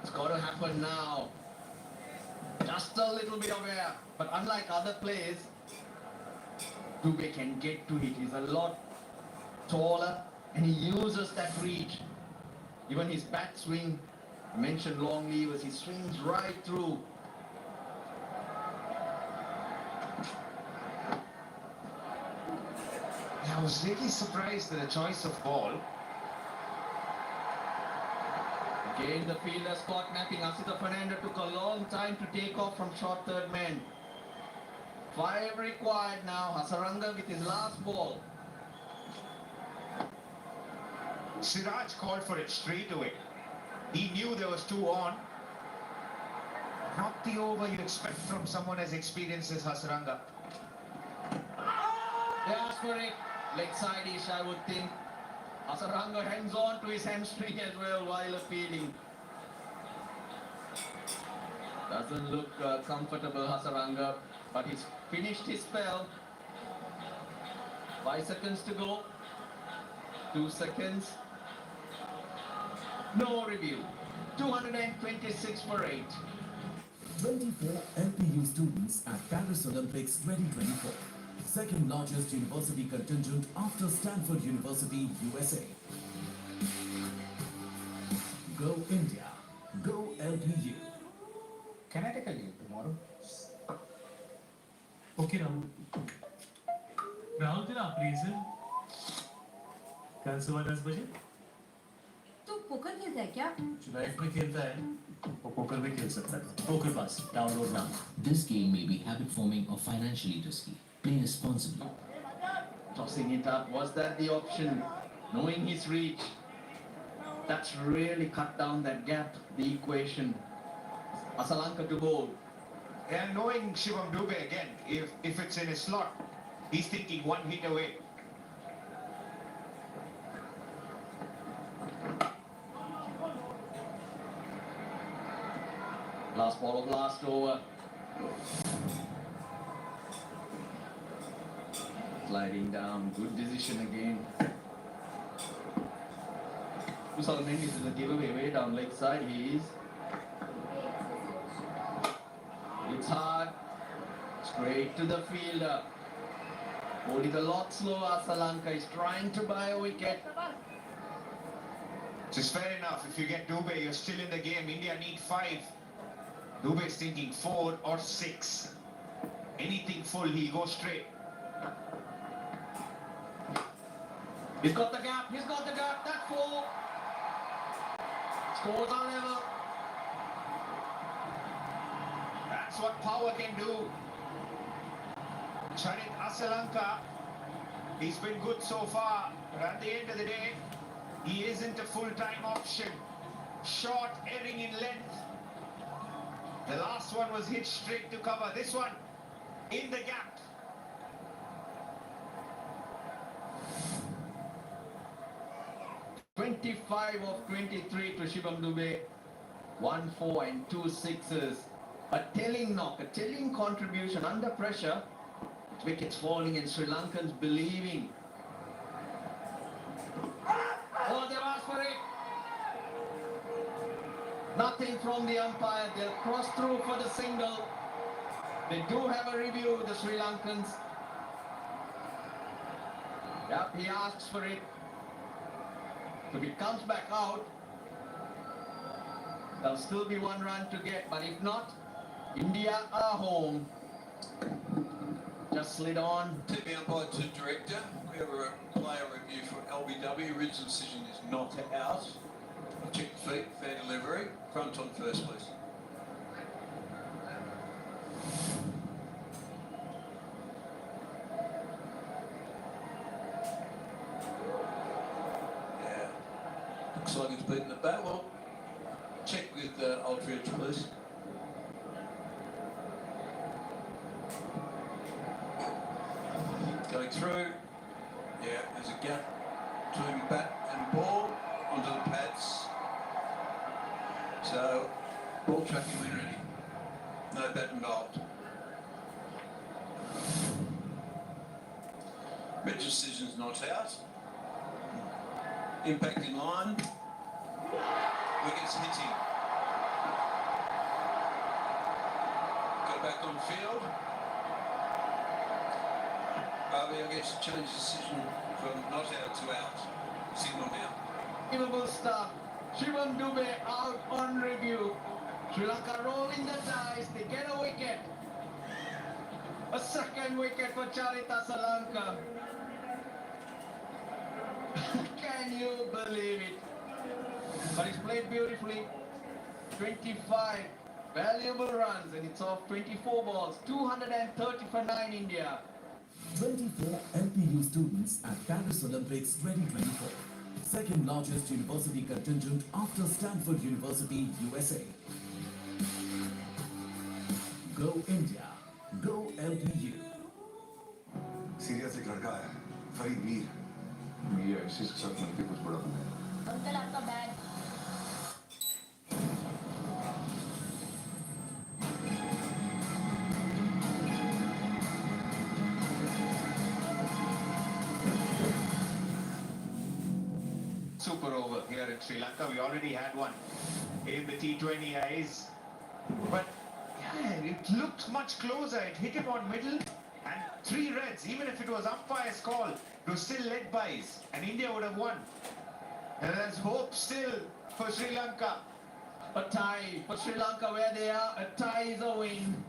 It's got to happen now. Just a little bit of air. But unlike other players, Dube can get to it. He's a lot taller and he uses that reach. Even his bat swing, I mentioned long levers, he swings right through. I was really surprised at the choice of ball. Again, the fielder spot napping. Asita Fernando took a long time to take off from short third man. 5 required now. Hasaranga with his last ball. Siraj called for it straight away. He knew there was 2 on. Not the over you expect from someone as experienced as Hasaranga. They asked for it. Leg side-ish, I would think. Hasaranga hangs on to his hamstring as well while appealing. Doesn't look comfortable, Hasaranga, but he's finished his spell. 5 seconds to go. 2 seconds. No review. 226 for 8. 24 LPU students at Paris Olympics 2024. Second largest university contingent after Stanford University, USA. Go India. Go LPU. Can I take a leave tomorrow? Okay, Rahul. Rahul, तेरा please है. कल सुबह 10 बजे. तू poker खेलता है क्या? जो लाइफ में खेलता है वो पोकर भी खेल सकता है. Poker Bus, download now. This game may be habit forming or financially risky. Play responsibly. Tossing it up, was that the option? Knowing his reach, that's really cut down that gap, the equation. Srilanka to bowl. And knowing Shivam Dube again, if it's in his slot, he's thinking 1 hit away. Last ball of last over. Sliding down, good decision again. Usal Mendes is a giveaway way down leg side. He is. It's hard. Straight to the fielder. Bowling a lot slower. Srilanka is trying to buy a wicket. Which is fair enough. If you get Dube, you're still in the game. India need 5. Dube is thinking 4 or 6. Anything full, he goes straight. He's got the gap, that's 4. Scores are level. That's what power can do. Charit Srilanka, he's been good so far, but at the end of the day, he isn't a full-time option. Short, erring in length. The last one was hit straight to cover. This one, in the gap. "25 of 23 to Shivam Dube. 1 4 and 2 6s. A telling knock, a telling contribution under pressure. Wickets falling and Sri Lankans believing. Oh, they've asked for it. Nothing from the umpire. They'll cross through for the single. They do have a review, the Sri Lankans. Yep, he asks for it. If it comes back out, there'll still be 1 run to get, but if not, India are home. Just slid on. TV umpire to director. We have a player review for LBW. Original decision is not out. Check the feet, fair delivery. Front on first, please. Yeah. Looks like it's beaten the bat. Well, check with Aldridge, please. Going through. Yeah, there's a gap between bat and ball onto the pads. So, ball tracking when ready. No bat involved. Red decision's not out. Impact in line. Wickets hitting. Go back on field. I guess change decision from not out to out. Signal now. Unbelievable stuff. Shivam Dube out on review. Sri Lanka rolling the dice. They get a wicket. A second wicket for Charita Srilanka. Can you believe it? But he's played beautifully. 25 valuable runs and it's off 24 balls. 230 for 9 India. 24 LPU students at Paris Olympics 2024. Second largest university contingent after Stanford University, USA. Go India. Go LPU. Syria से एक लड़का आया फरीद मीर ये ऐसी के साथ मिलकर कुछ बड़ा बना अंकल आपका bag Super over here in Sri Lanka. We already had one in the T20 eyes. But yeah, it looked much closer. It hit him on middle and 3 reds. Even if it was umpire's call, it was still led bys and India would have won. And there's hope still for Sri Lanka. A tie for Sri Lanka where they are. A tie is a win.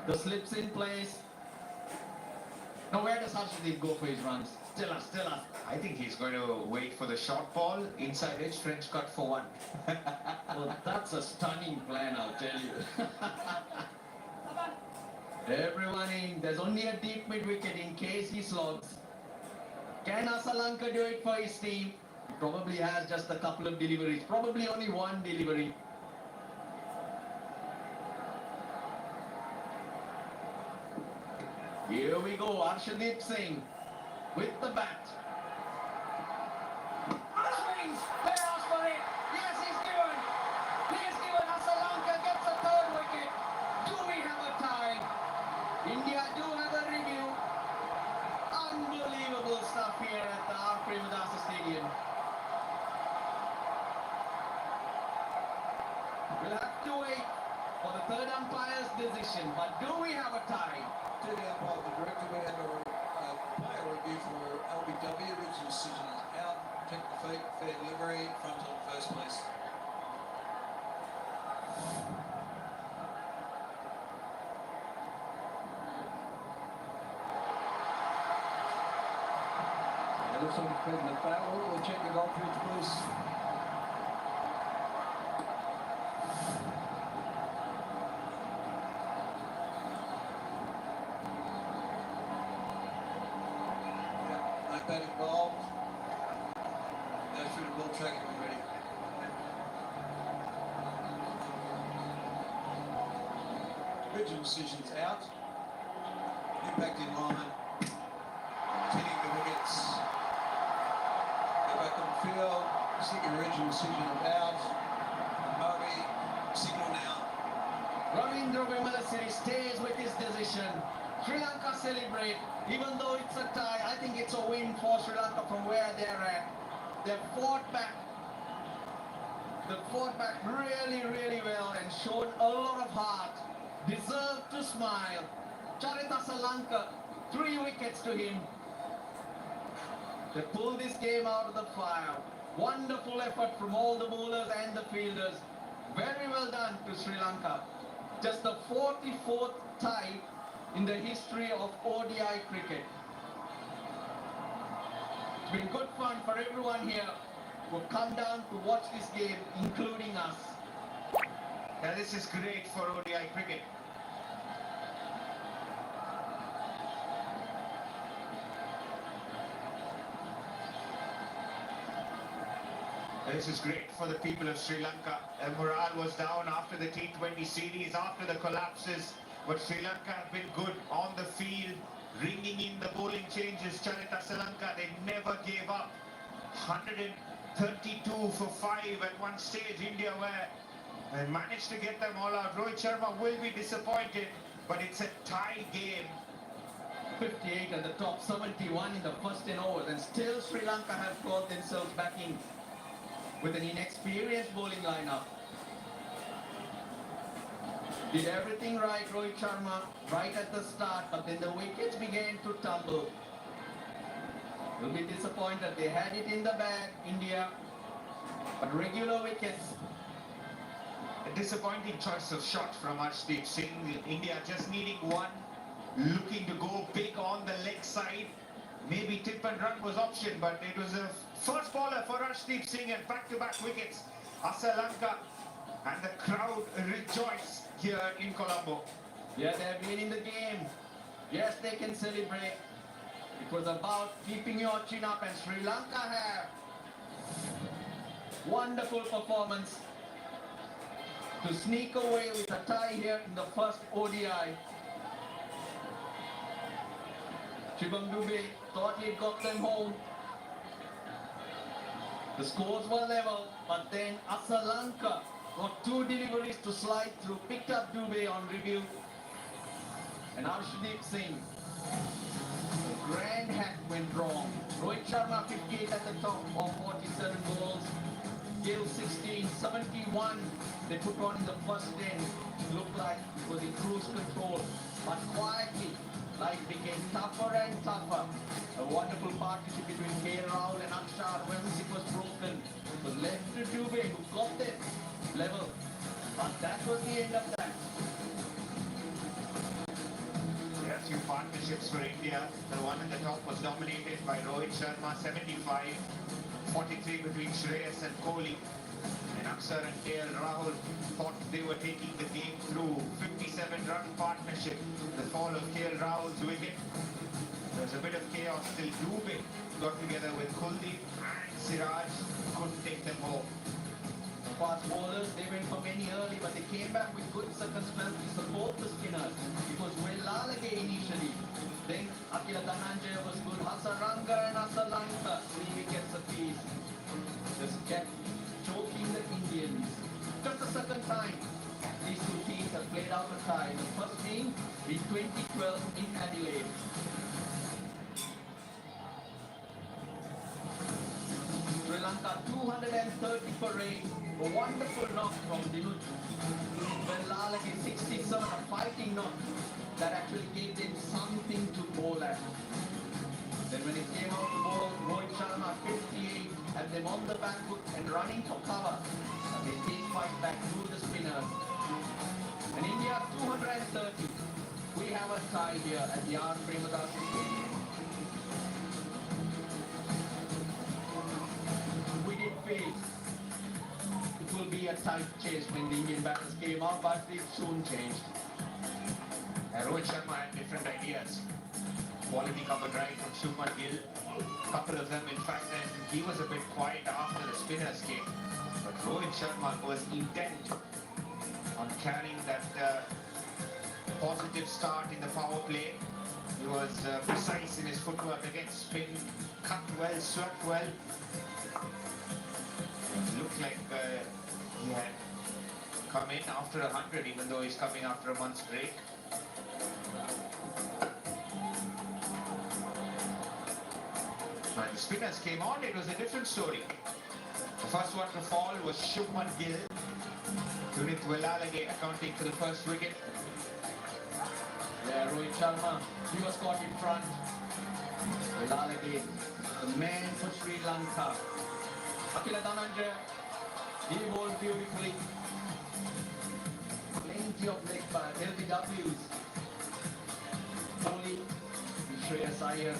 The slips in place. Now where does Harshdeep go for his runs? Still us. I think he's going to wait for the short ball, inside edge, French cut for 1. Well, that's a stunning plan, I'll tell you. Everyone in. There's only a deep mid-wicket in case he slogs. Can Srilanka do it for his team? He probably has just a couple of deliveries. Probably only 1 delivery. Here we go, Arshdeep Singh with the bat. Swings, they ask for it. Yes, he's given. He's given. Srilanka gets a 3rd wicket. Do we have a tie? India do have a review. Unbelievable stuff here at the R. Premadasa Stadium. We'll have to wait for the 3rd umpire's decision. But do we have a tie? To the umpire, the director, we have a player review for LBW. Original decision is out. Check the feet, fair delivery. Front on first, please. Looks like it's been the foul. We'll check the goal pitch, please. Yeah, no bat involved. No through the ball tracking already. Original decision's out. Impact in line. Hitting the wickets. Go back on the field. Stick original decision about. Murray, signal now. Ravindra Vimalasiri stays with his decision. Sri Lanka celebrate. Even though it's a tie, I think it's a win for Sri Lanka from where they're at. They've fought back. They fought back really, really well and showed a lot of heart. Deserved to smile. Charita Srilanka, 3 wickets to him. They pulled this game out of the fire. Wonderful effort from all the bowlers and the fielders. Very well done to Sri Lanka. Just the 44th tie in the history of ODI cricket. It's been good fun for everyone here who've come down to watch this game, including us. Yeah, this is great for ODI cricket. This is great for the people of Sri Lanka. Their morale was down after the T20 series, after the collapses. But Sri Lanka have been good on the field, ringing in the bowling changes. Charita Srilanka, they never gave up. 132 for 5 at one stage. India were they managed to get them all out. Rohit Sharma will be disappointed, but it's a tie game. 58 at the top, 71 in the first 10 overs, and still Sri Lanka have clawed themselves back in with an inexperienced bowling lineup. Did everything right, Rohit Sharma, right at the start, but then the wickets began to tumble. Will be disappointed. They had it in the bag, India, but regular wickets. A disappointing choice of shot from Arshdeep Singh. India just needing one, looking to go big on the leg side. Maybe tip and run was option, but it was a first bowler for Arshdeep Singh and back-to-back wickets. Lanka and the crowd rejoice here in Colombo. Yeah, they've been in the game. Yes, they can celebrate. It was about keeping your chin up, and Sri Lanka have. Wonderful performance to sneak away with a tie here in the first ODI. Dube thought he'd got them home. The scores were level, but then Lanka got 2 deliveries to slide through, picked up Dube on review. And Arshdeep Singh, the grand hack went wrong. Rohit Sharma 58 at the top of 47 balls. Gill 16, 71 they put on in the first 10. Looked like it was in cruise control, but quietly life became tougher and tougher. A wonderful partnership between KL Rahul and Akshar. Once it was broken, it was left to Dube, who got it level. But that was the end of that. There are 2 partnerships for India. The one at the top was dominated by Rohit Sharma, 75. 43 between Shreyas and Kohli. And Akshar and KL Rahul thought they were taking the game through. 57-run partnership. The fall of KL Rahul's wicket. There was a bit of chaos till Dube got together with Kuldeep and Siraj. Couldn't take them home. The fast bowlers, they went for many early, but they came back with good circumstances to support the spinners. It was Wellalage initially. Then Akila Dhananjaya was good. Hasaranga and Lanka, 3 wickets apiece. Just kept choking the Indians. Just the second time these 2 teams have played out a tie. The first being in 2012 in Adelaide. Sri Lanka 230 for 8. A wonderful knock from Dube. Wellalage 67, a fighting knock that actually gave them something to bowl at. Then when it came out to bowl, Rohit Sharma 58 had them on the back foot and running for cover. And they did fight back through the spinners. And India 230. We have a tie here at the R. Premadasa Stadium. tight chase when the Indian batters came out, but it soon changed. Rohit Sharma had different ideas. Quality cover drive from Shubman Gill. Couple of them, in fact, and he was a bit quiet after the spinners came. But Rohit Sharma was intent on carrying that positive start in the power play. He was precise in his footwork again. Spin, cut well, swept well. It looked like he had come in after 100, even though he's coming after a month's break. When the spinners came on, it was a different story. The first one to fall was Shubman Gill. Sunith Velalage accounting for the first wicket. Yeah, Rohit Sharma, he was caught in front. Velalage, the man for Sri Lanka. Akila Dhananjaya, he bowled beautifully. Plenty of leg LBWs. Kohli, Shreyas Iyer.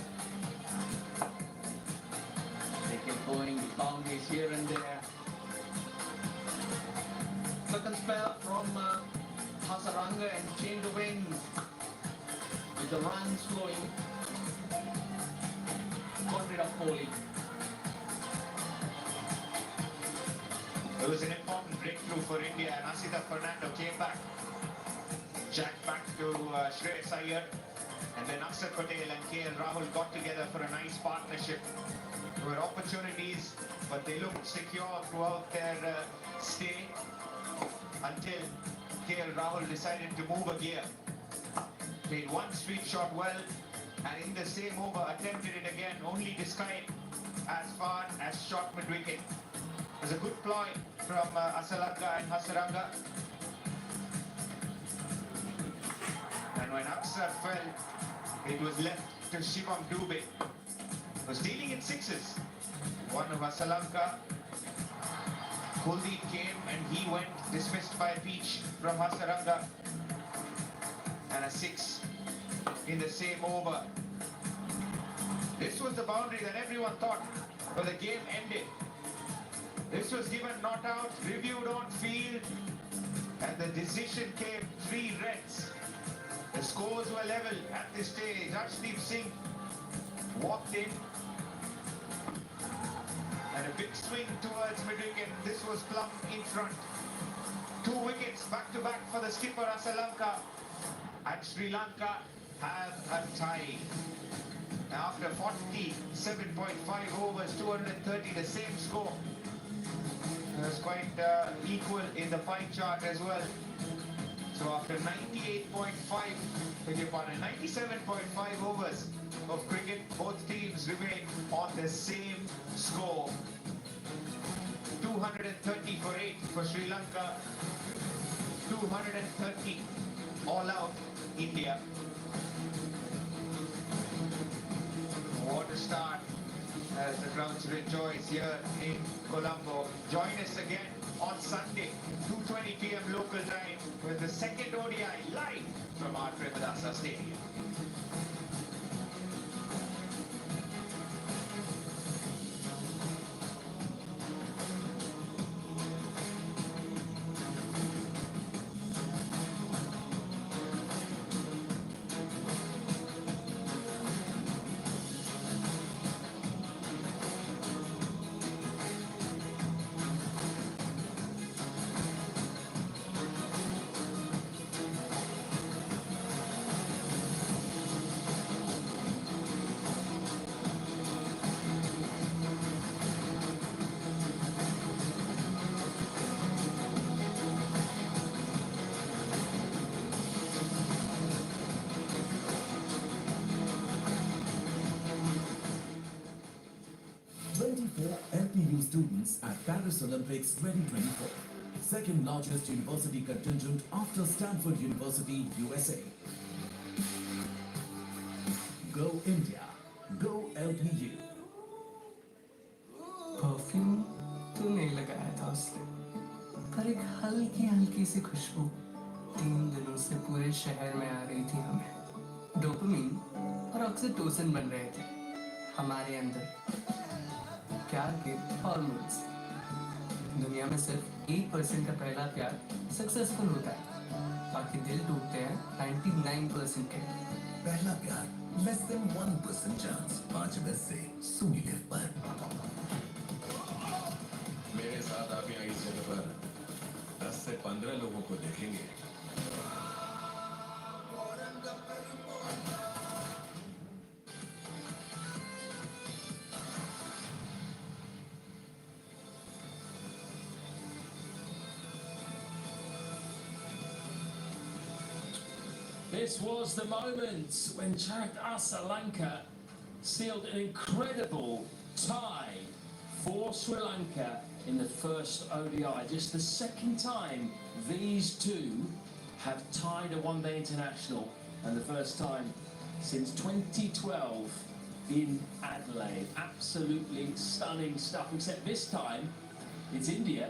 They kept going with boundaries here and there. Second spell from Hasaranga and change the wind with the runs flowing. Got rid of Kohli. It was an important breakthrough for India, and Asita Fernando came back. Jacked back to Shreyas Iyer, and then Akshar Patel and KL Rahul got together for a nice partnership. There were opportunities, but they looked secure throughout their stay until KL Rahul decided to move a gear. Played one sweep shot well, and in the same over attempted it again, only discarded as far as shot mid-wicket. It was a good ploy from Asalanka and Hasaranga. And when Akshar fell, it was left to Shivam Dube. Was dealing in sixes. One of Asalanka. Kuldeep came and he went, dismissed by a peach from Hasaranga. And a six in the same over. This was the boundary that everyone thought, but the game ended. This was given not out, reviewed on field, and the decision came 3 reds. The scores were level at this stage. Arshdeep Singh walked in, and a big swing towards mid-wicket. This was plumb in front. 2 wickets back to back for the skipper Asalanka, and Sri Lanka have a tie. After 47.5 overs, 230, the same score. It was quite equal in the pie chart as well. So after 97.5 overs of cricket, both teams remain on the same score. 230 for 8 for Sri Lanka, 230 all out India. What a start as the crowds rejoice here in Colombo. Join us again on Sunday, 2:20 p.m. local time, with the second ODI live from our Premadasa Stadium. LPU students at Paris Olympics 2024. Second largest university contingent after Stanford University, USA. Go India. Go LPU. Perfume तो नहीं लगाया था उसने, पर एक हल्की हल्की सी खुशबू 3 दिनों से पूरे शहर में आ रही थी हमें। डोपामिन और ऑक्सीटोसिन बन रहे थे हमारे अंदर, प्यार के हार्मोन्स। दुनिया में सिर्फ 1% का पहला प्यार सक्सेसफुल होता है, बाकी दिल टूटते हैं 99% के। पहला प्यार less than 1% chance 5 में से सुनी लिव पर। मेरे साथ आप यहाँ इस जगह पर 10 से 15 लोगों को देखेंगे। This was the moment when Srilanka sealed an incredible tie for Sri Lanka in the first ODI. Just the second time these two have tied a one-day international, and the first time since 2012 in Adelaide. Absolutely stunning stuff, except this time it's India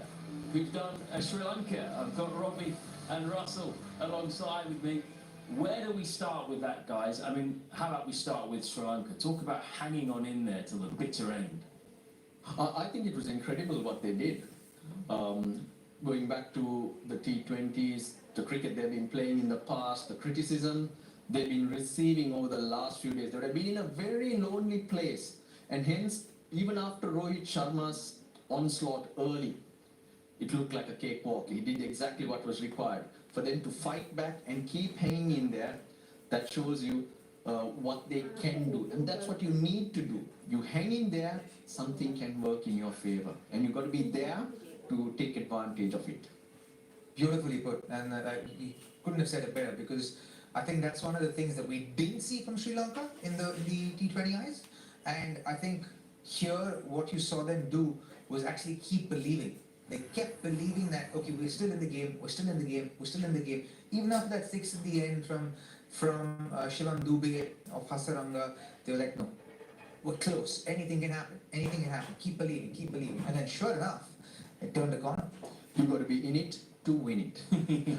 who've done Sri Lanka. I've got Robbie and Russell alongside with me. Where do we start with that, guys? I mean, how about we start with Sri Lanka? Talk about hanging on in there till the bitter end. I think it was incredible what they did. Going back to the T20s, the cricket they've been playing in the past, the criticism they've been receiving over the last few days. They would have been in a very lonely place. And hence, even after Rohit Sharma's onslaught early, it looked like a cakewalk. He did exactly what was required. For them to fight back and keep hanging in there, that shows you what they can do. And that's what you need to do. You hang in there, something can work in your favor. And you've got to be there to take advantage of it. Beautifully put. And you couldn't have said it better, because I think that's one of the things that we didn't see from Sri Lanka in the T20Is. And I think here what you saw them do was actually keep believing. They kept believing that, okay, we're still in the game, we're still in the game, we're still in the game. Even after that 6 at the end from Shivam Dube of Hasaranga, they were like, no, we're close, anything can happen, keep believing. And then sure enough, it turned the corner. You've got to be in it to win it.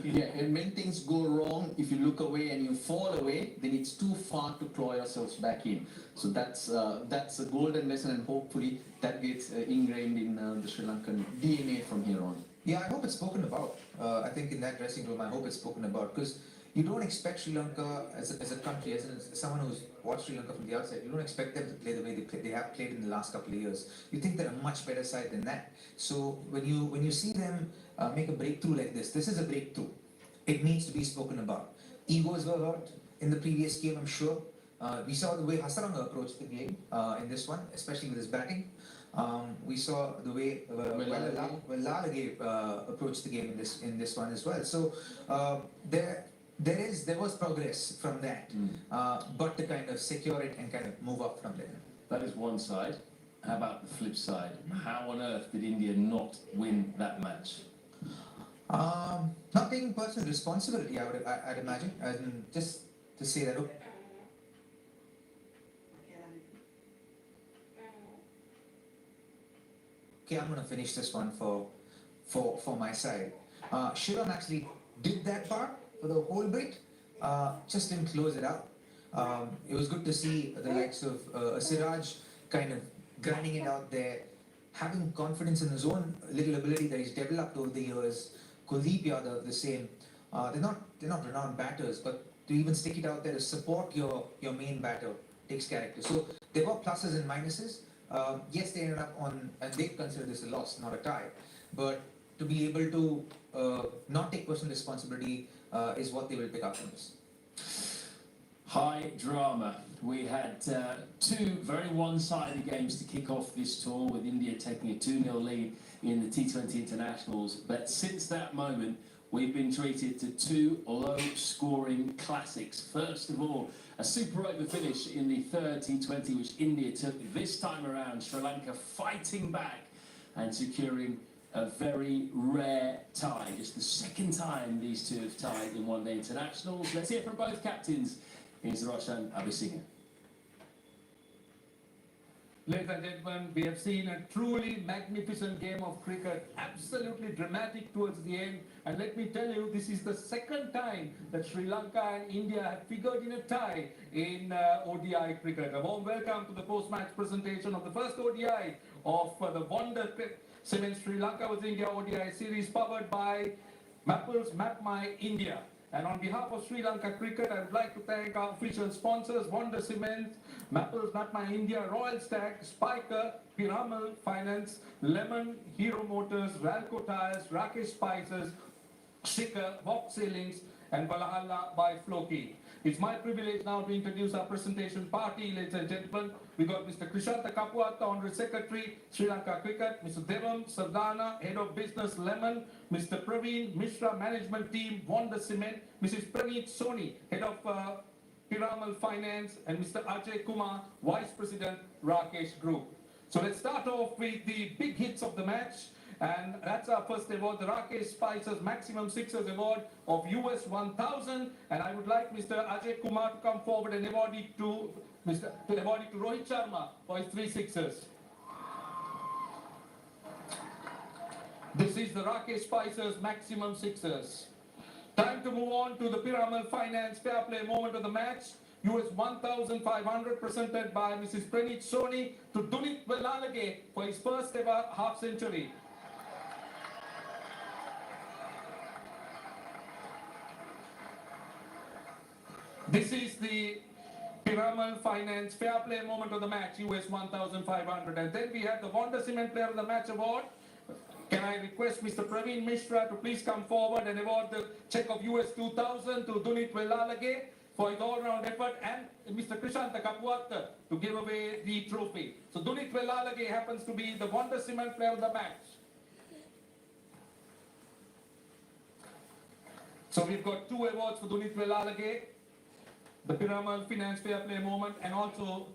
Yeah, and when things go wrong, if you look away and you fall away, then it's too far to claw yourselves back in. So that's a golden lesson, and hopefully that gets ingrained in the Sri Lankan DNA from here on. Yeah, I hope it's spoken about. I think in that dressing room, I hope it's spoken about, because you don't expect Sri Lanka as a country, as someone who's watched Sri Lanka from the outside, you don't expect them to play the way they have played in the last couple of years. You think they're a much better side than that. So when you see them make a breakthrough like this is a breakthrough. It needs to be spoken about. Egos were hurt in the previous game, I'm sure. We saw the way Hasaranga approached the game in this one, especially with his batting. We saw the way Lalage approached the game in this one as well. So there was progress from that, but to kind of secure it and kind of move up from there. That is one side. How about the flip side? How on earth did India not win that match? Not taking personal responsibility, I'd imagine, and just to say that. Okay, I'm going to finish this one for my side. Shivam actually did that part for the whole bit, just didn't close it out. It was good to see the likes of Siraj kind of grinding it out there, having confidence in his own little ability that he's developed over the years. Kuldeep Yadav, the same. They're not renowned batters, but to even stick it out there to support your main batter takes character. So there were pluses and minuses. Yes, they ended up on, and they consider this a loss, not a tie. But to be able to not take personal responsibility is what they will pick up from this. High drama. We had two very one-sided games to kick off this tour, with India taking a 2-0 lead in the T20 internationals. But since that moment, we've been treated to two low-scoring classics. First of all, a super over finish in the third T20, which India took this time around. Sri Lanka fighting back and securing a very rare tie. Just the second time these two have tied in one-day internationals. Let's hear from both captains. Here's Roshan Abhisingh. Ladies and gentlemen, we have seen a truly magnificent game of cricket, absolutely dramatic towards the end. And let me tell you, this is the second time that Sri Lanka and India have figured in a tie in ODI cricket. A warm welcome to the post-match presentation of the first ODI of the Wonder Cement Sri Lanka vs India ODI series powered by Mapples Map My India. And on behalf of Sri Lanka Cricket, I would like to thank our official sponsors, Wonder Cement, Mapples Map My India, Royal Stag, Spiker, Piramal Finance, Lemon, Hero Motors, Ralco Tires, Rakesh Spices, Shikar, Vox Ceilings, and Valhalla by Floki. It's my privilege now to introduce our presentation party, ladies and gentlemen. We got Mr. Krishanta Kapuatta, Honorary Secretary, Sri Lanka Cricket, Mr. Devam Sardana, Head of Business, Lemon, Mr. Praveen Mishra, Management Team, Wonder Cement, Mrs. Praneet Soni, Head of Piramal Finance, and Mr. Ajay Kumar, Vice President, Rakesh Group. So let's start off with the big hits of the match. And that's our first award, the Rakesh Spicer's Maximum Sixers Award of US 1000. And I would like Mr. Ajay Kumar to come forward and award it to Rohit Sharma for his 3 sixers. This is the Rakesh Spicer's Maximum Sixers. Time to move on to the Piramal Finance Fair Play moment of the match. US 1500 presented by Mrs. Praneet Soni to Dunit Velalage for his first ever half century. This is the Piramal Finance Fair Play moment of the match, US 1500. And then we have the Wonder Cement Player of the Match Award. Can I request Mr. Praveen Mishra to please come forward and award the check of US 2000 to Dunit Velalage for his all-round effort, and Mr. Krishanta Kapuatta to give away the trophy. So Dunit Velalage happens to be the Wonder Cement Player of the Match. So we've got 2 awards for Dunit Velalage, the Piramal Finance Fair Play moment, and also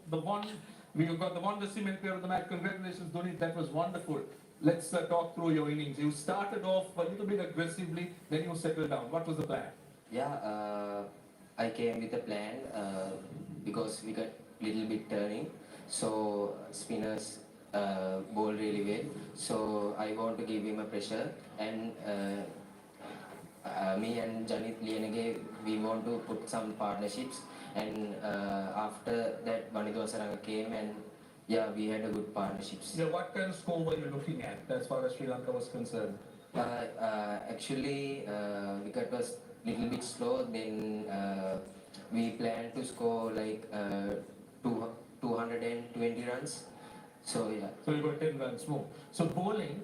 we've got the Wonder Cement Player of the Match. Congratulations, Dunit, that was wonderful. Let's talk through your innings. You started off a little bit aggressively, then you settled down. What was the plan? Yeah, I came with a plan because we got little bit turning, so spinners bowl really well. So I want to give him a pressure, and me and Janit Lienege, we want to put some partnerships, and after that Vanidhu Vinodham came, and yeah, we had a good partnerships. Yeah, what kind of score were you looking at as far as Sri Lanka was concerned? Actually, wicket was little bit slow, then we planned to score like 220 runs. So yeah. So you got 10 runs more. So bowling,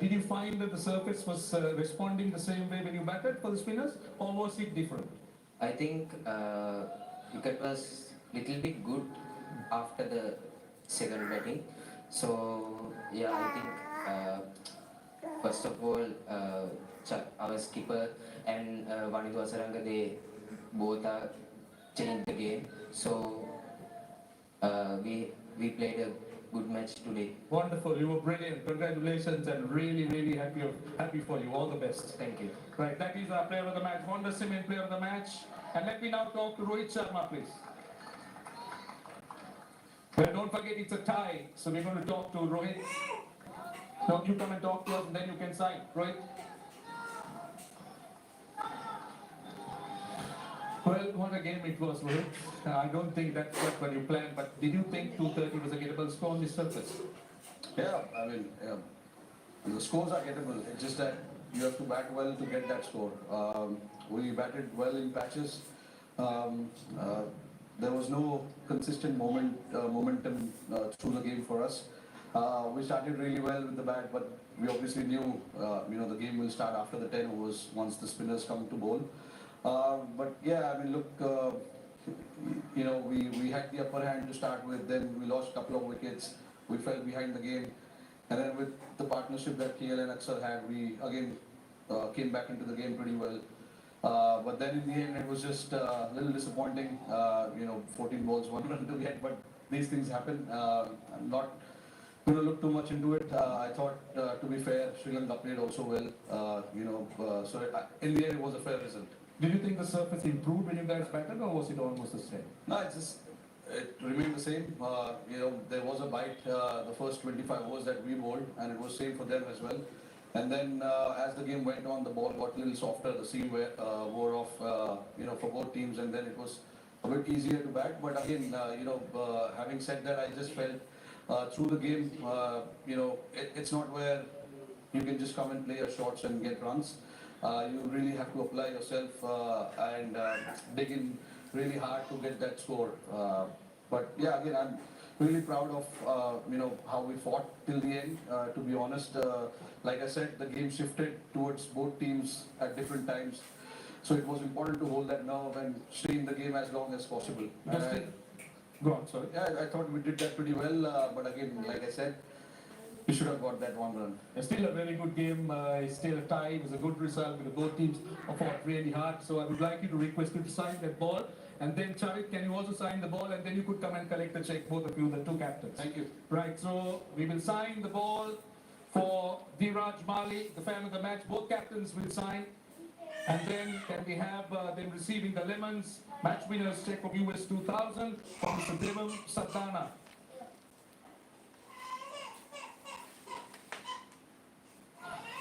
did you find that the surface was responding the same way when you batted for the spinners, or was it different? I think wicket was little bit good after the second batting. So yeah, I think first of all our skipper and Vanidhu Vinodham, they both are changed the game. So we played a good match today. Wonderful, you were brilliant. Congratulations, and really happy for you. All the best. Thank you. Right, that is our player of the match, Wonder Cement Player of the Match. And let me now talk to Rohit Sharma, please. Well, don't forget it's a tie, so we're going to talk to Rohit. No, you come and talk to us, and then you can sign. Rohit. Well, what a game it was, Rohit. I don't think that's what you planned, but did you think 230 was a gettable score on this surface? Yeah, I mean, the scores are gettable. It's just that you have to bat well to get that score. We batted well in patches. There was no consistent momentum through the game for us. We started really well with the bat, but we obviously knew, the game will start after the 10 overs once the spinners come to bowl. But yeah, I mean, look, we had the upper hand to start with, then we lost a couple of wickets, we fell behind the game, and then with the partnership that KL and Aksar had, we again came back into the game pretty well. But then in the end, it was just a little disappointing, 14 balls, 1 run to get, but these things happen. I'm not going to look too much into it. I thought, to be fair, Sri Lanka played also well, so in the end, it was a fair result. Did you think the surface improved when you guys batted, or was it almost the same? No, it remained the same. There was a bite the first 25 overs that we bowled, and it was same for them as well. And then as the game went on, the ball got a little softer, the seam wore off, for both teams, and then it was a bit easier to bat. But again, having said that, I just felt through the game, it's not where you can just come and play your shots and get runs. You really have to apply yourself and dig in really hard to get that score. But yeah, again, I'm really proud of how we fought till the end. To be honest, like I said, the game shifted towards both teams at different times. So it was important to hold that nerve and stay in the game as long as possible. Go on, sorry. Yeah, I thought we did that pretty well. But again, like I said, we should have got that one run. Still a very good game. It's still a tie. It was a good result because both teams fought really hard. So I would like you to request you to sign that ball. And then Charit, can you also sign the ball? And then you could come and collect the check, both of you, the two captains. Thank you. Right, so we will sign the ball for Viraj Mali, the fan of the match. Both captains will sign. And then can we have them receiving the Lemons match winners check of US 2000 from Mr. Devam Sardana.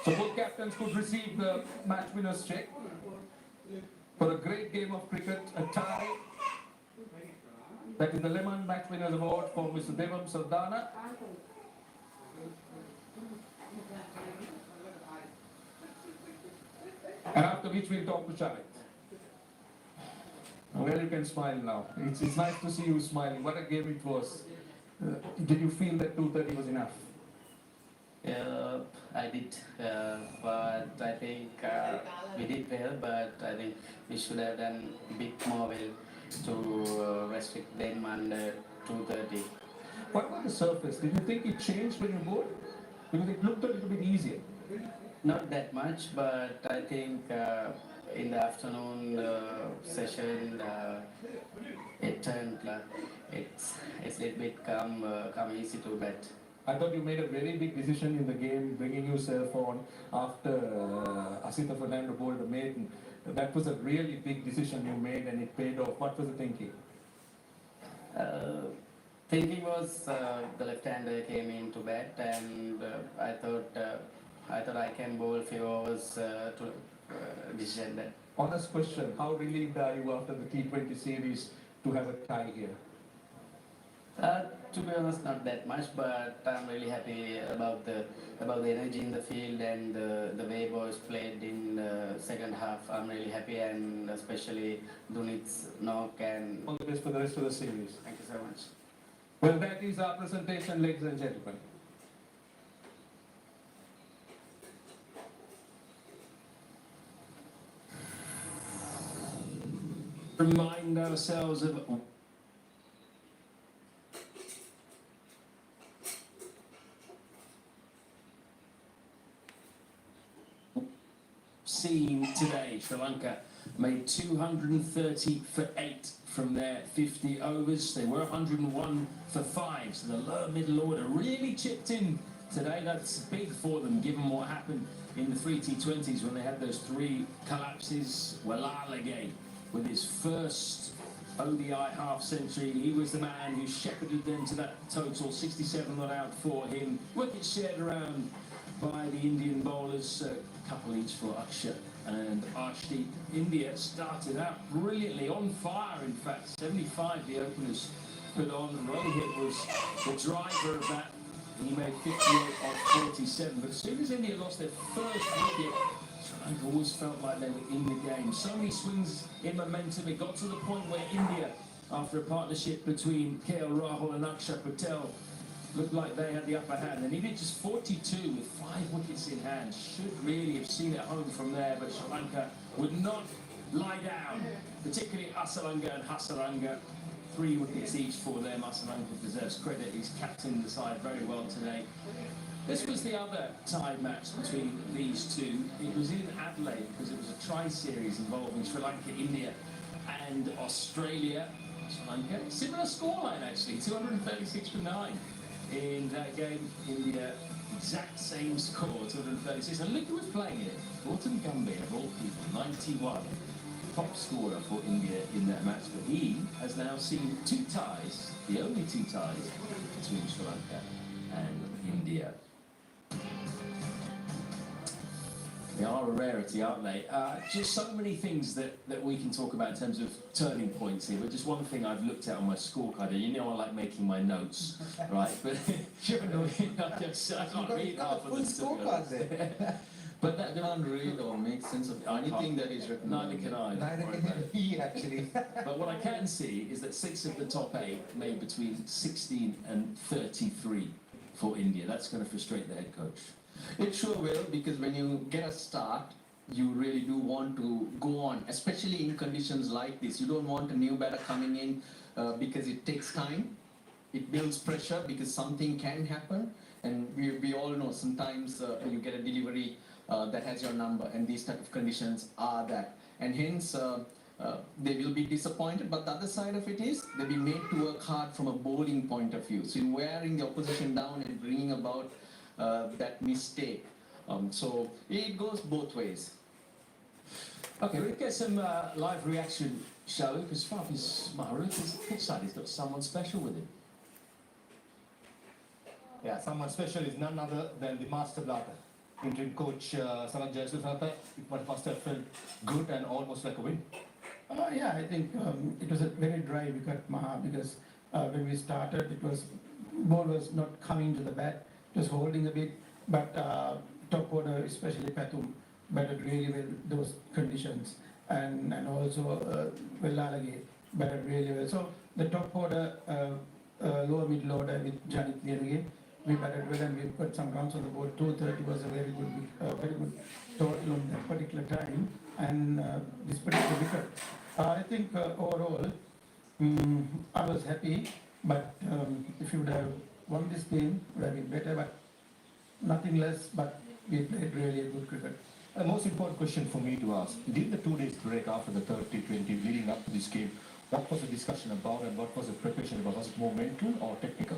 So both captains could receive the match winners check for a great game of cricket, a tie. That is the Lemon Match Winners Award for Mr. Devam Sardana. And after which we'll talk to Charit. Well, you can smile now. It's nice to see you smiling. What a game it was. Did you feel that 230 was enough? I did, but I think we did well, but I think we should have done a bit more well to restrict them under 230. What about the surface? Did you think it changed when you bowled? Because it looked a little bit easier. Not that much, but I think in the afternoon session it turned, it's a little bit come easy to bat. I thought you made a very big decision in the game, bringing yourself on after Asita Fernando bowled the maiden. That was a really big decision you made and it paid off. What was the thinking? Thinking was the left-hander came in to bat and I thought I can bowl a few overs to decision that. Honest question, how relieved are you after the T20 series to have a tie here? To be honest, not that much, but I'm really happy about the energy in the field and the way boys played in the second half. I'm really happy, and especially Dunit's knock and all the best for the rest of the series. Thank you so much. Well, that is our presentation, ladies and gentlemen. Remind ourselves of seen today. Sri Lanka made 230 for 8 from their 50 overs. They were 101 for 5, so the lower middle order really chipped in today. That's big for them, given what happened in the 3 T20s when they had those 3 collapses. Walalage with his first ODI half-century. He was the man who shepherded them to that total. 67 not out for him. Wickets shared around by the Indian bowlers, a couple each for Akshay and Arshdeep. India started out brilliantly, on fire in fact. 75 the openers put on. Rohit was the driver of that. He made 58 of 47. But as soon as India lost their first wicket, Sri Lanka always felt like they were in the game. So many swings in momentum. It got to the point where India, after a partnership between KL Rahul and Akshay Patel, looked like they had the upper hand. They needed just 42 with 5 wickets in hand. Should really have seen it home from there, but Sri Lanka would not lie down, particularly Asalanga and Hasaranga. 3 wickets each for them. Asalanga deserves credit. He's captained the side very well today. This was the other tie match between these two. It was in Adelaide because it was a tri-series involving Sri Lanka, India and Australia. Sri Lanka, similar scoreline actually, 236 for 9. In that game, India, exact same score, 236. And look who was playing it. Gautam Gambhir, of all people, 91. Top scorer for India in that match. But he has now seen 2 ties, the only 2 ties between Sri Lanka and India. They are a rarity, aren't they? Just so many things that we can talk about in terms of turning points here, but just one thing I've looked at on my scorecard, and you know I like making my notes, right? But I can't read half of the stuff. But that can't read or make sense of anything that is written. Neither can I. Neither can he actually. But what I can see is that 6 of the top 8 made between 16 and 33 for India. That's going to frustrate the head coach. It sure will, because when you get a start, you really do want to go on, especially in conditions like this. You don't want a new batter coming in because it takes time. It builds pressure because something can happen. And we all know sometimes you get a delivery that has your number, and these type of conditions are that. And hence, they will be disappointed, but the other side of it is they'll be made to work hard from a bowling point of view. So you're wearing the opposition down and bringing about that mistake. So it goes both ways. Okay, we'll get some live reaction, shall we? Because Fabi's Maharut, his pitch side, he's got someone special with him. Yeah, someone special is none other than the master blaster. Interim coach Sanat Jayasuriya. It must have felt good and almost like a win. Yeah, I think it was a very dry wicket, Maha, because when we started, ball was not coming to the bat, it was holding a bit, but top order, especially Pathum, batted really well those conditions, and also Vellalage batted really well. So the top order, lower middle order with Janit Nirage, we batted well and we put some runs on the board. 230 was a very good total on that particular time, and this particular wicket. I think overall, I was happy, but if you would have won this game, it would have been better, but nothing less, but we played really a good cricket. The most important question for me to ask, did the 2 days break after the third T20 leading up to this game, what was the discussion about and what was the preparation about? Was it more mental or technical?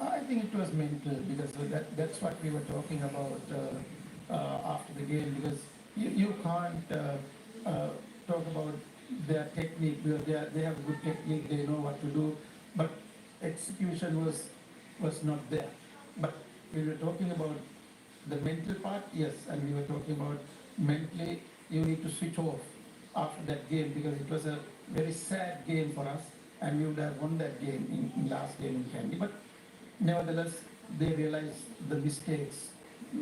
I think it was mental, because that's what we were talking about after the game, because you can't talk about their technique, because they have good technique, they know what to do, but execution was not there. But we were talking about the mental part, yes, and we were talking about mentally you need to switch off after that game, because it was a very sad game for us, and we would have won that game in last game in Kandy. But nevertheless, they realized the mistakes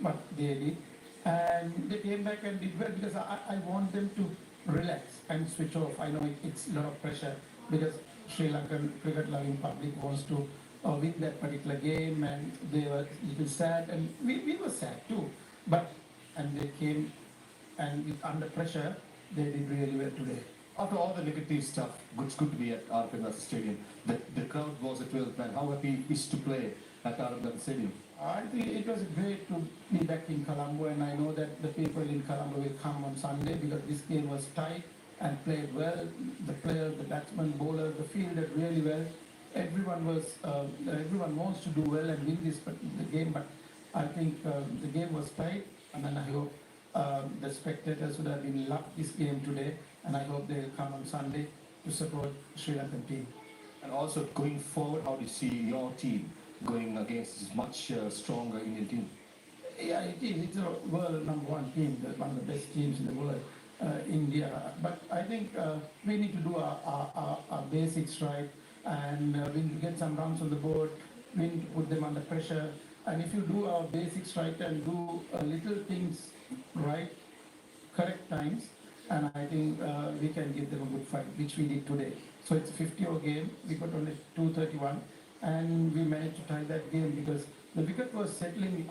what they did, and they came back and did well, because I want them to relax and switch off. I know it's a lot of pressure, because Sri Lankan cricket loving public wants to win that particular game, and they were a little sad, and we were sad too. And they came, and under pressure, they did really well today. After all the negative stuff, it's good to be at RPM Stadium. The crowd was at 12th man. How happy is to play at RPM Stadium? I think it was great to be back in Colombo, and I know that the people in Colombo will come on Sunday, because this game was tight and played well. The players, the batsmen, bowlers, the fielded really well. Everyone wants to do well and win the game, but I think the game was tight, and then I hope the spectators would have been loved this game today, and I hope they'll come on Sunday to support Sri Lankan team. And also going forward, how do you see your team going against this much stronger Indian team? Yeah, it is. It's a world #1 team, one of the best teams in the world, India. But I think we need to do our basics right, and we need to get some runs on the board. We need to put them under pressure. And if you do our basics right and do little things right, correct times, and I think we can give them a good fight, which we did today. So it's a 50-over game. We got only 231, and we managed to tie that game, because the wicket was settling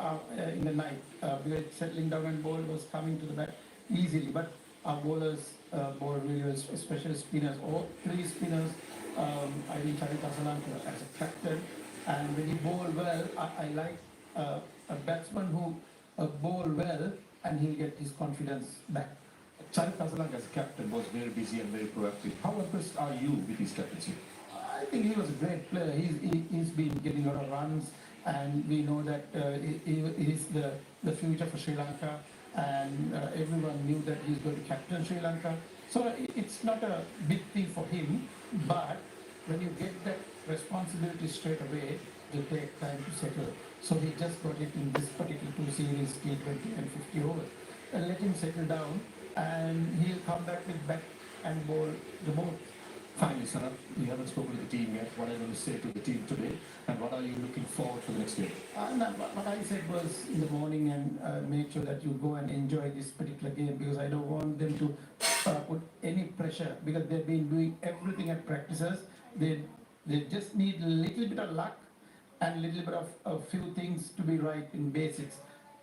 in the night. Because settling down, and ball was coming to the bat easily. But our bowlers bowled really well, especially spinners. All 3 spinners. I think Charith Asalanka as a captain, and when he bowled well, I like a batsman who bowl well, and he'll get his confidence back. Charith Asalanka as a captain was very busy and very proactive. How impressed are you with his captaincy? I think he was a great player. He's been getting a lot of runs, and we know that he's the future for Sri Lanka, and everyone knew that he's going to captain Sri Lanka. So it's not a big thing for him, but when you get that responsibility straight away, it will take time to settle. So he just got it in this particular 2 series, T20 and 50 overs. let him settle down, and he'll come back with bat and ball the ball. Finally, sir, you haven't spoken to the team yet. What are you going to say to the team today, and what are you looking forward for the next game? No, what I said was in the morning, and make sure that you go and enjoy this particular game, because I don't want them to put any pressure, because they've been doing everything at practices. They just need a little bit of luck and a little bit of a few things to be right in basics,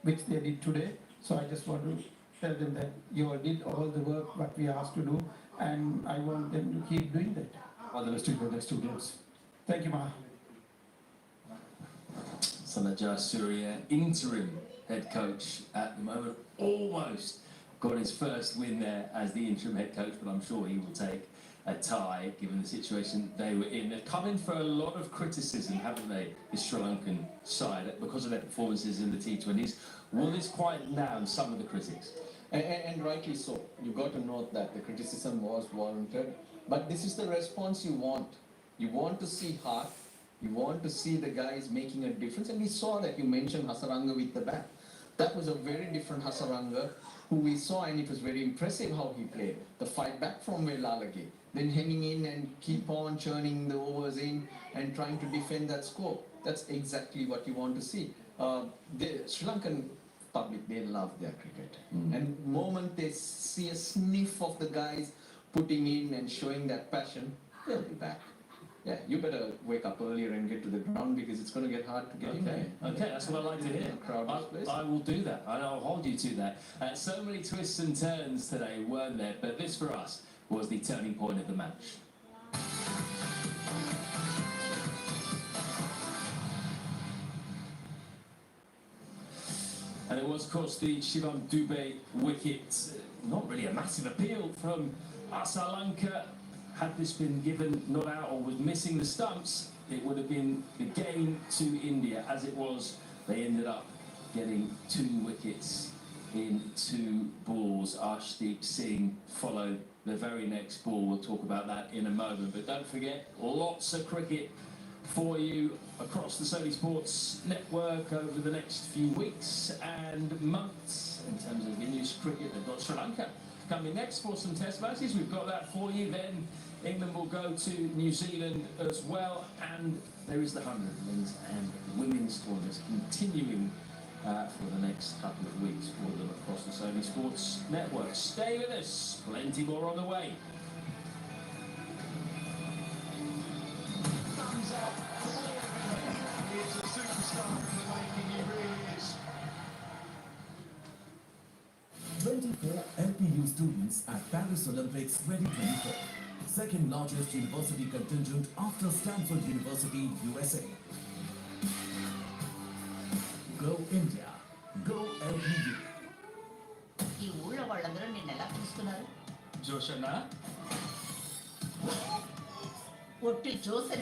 which they did today. So I just want to tell them that you all did all the work what we asked to do, and I want them to keep doing that. All the best to the next 2 games. Thank you, Ma. Sanajar Surya, interim head coach at the moment, almost got his first win there as the interim head coach, but I'm sure he will take a tie given the situation they were in. They've come in for a lot of criticism, haven't they, the Sri Lankan side, because of their performances in the T20s. Will this quieten down some of the critics? And rightly so. You've got to note that the criticism was warranted, but this is the response you want. You want to see heart, you want to see the guys making a difference, and we saw that. You mentioned Hasaranga with the bat. That was a very different Hasaranga who we saw, and it was very impressive how he played. The fight back from Velalage, then hanging in and keep on churning the overs in and trying to defend that score. That's exactly what you want to see. The Sri Lankan public, they love their cricket. And the moment they see a sniff of the guys putting in and showing that passion, they'll be back. Yeah, you better wake up earlier and get to the ground, because it's going to get hard to get in there. Okay, that's what I like to hear. I will do that. I'll hold you to that. So many twists and turns today, weren't there? But this for us was the turning point of the match. And it was, of course, the Shivam Dube wicket. Not really a massive appeal from Srilanka. Had this been given not out or was missing the stumps, it would have been the game to India. As it was, they ended up getting 2 wickets in 2 balls. Arshdeep Singh followed the very next ball. We'll talk about that in a moment. But don't forget, lots of cricket for you across the Sony Sports network over the next few weeks and months. In terms of English cricket, they've got Sri Lanka coming next for some test matches. We've got that for you. Then England will go to New Zealand as well, and there is the 100 men's and women's tournaments continuing for the next couple of weeks for them across the Sony Sports network. Stay with us, plenty more on the way. Thumbs up. He's a superstar in the making, he really is. 24 LPU students at Paris Olympics 2024. Second largest university contingent after Stanford University, USA. Go India. Go LPU. ఈ ఊళ్ళో వాళ్ళందరూ నిన్ను ఎలా పిలుస్తున్నారు? జోషన్నా ఒట్టి జోసెన్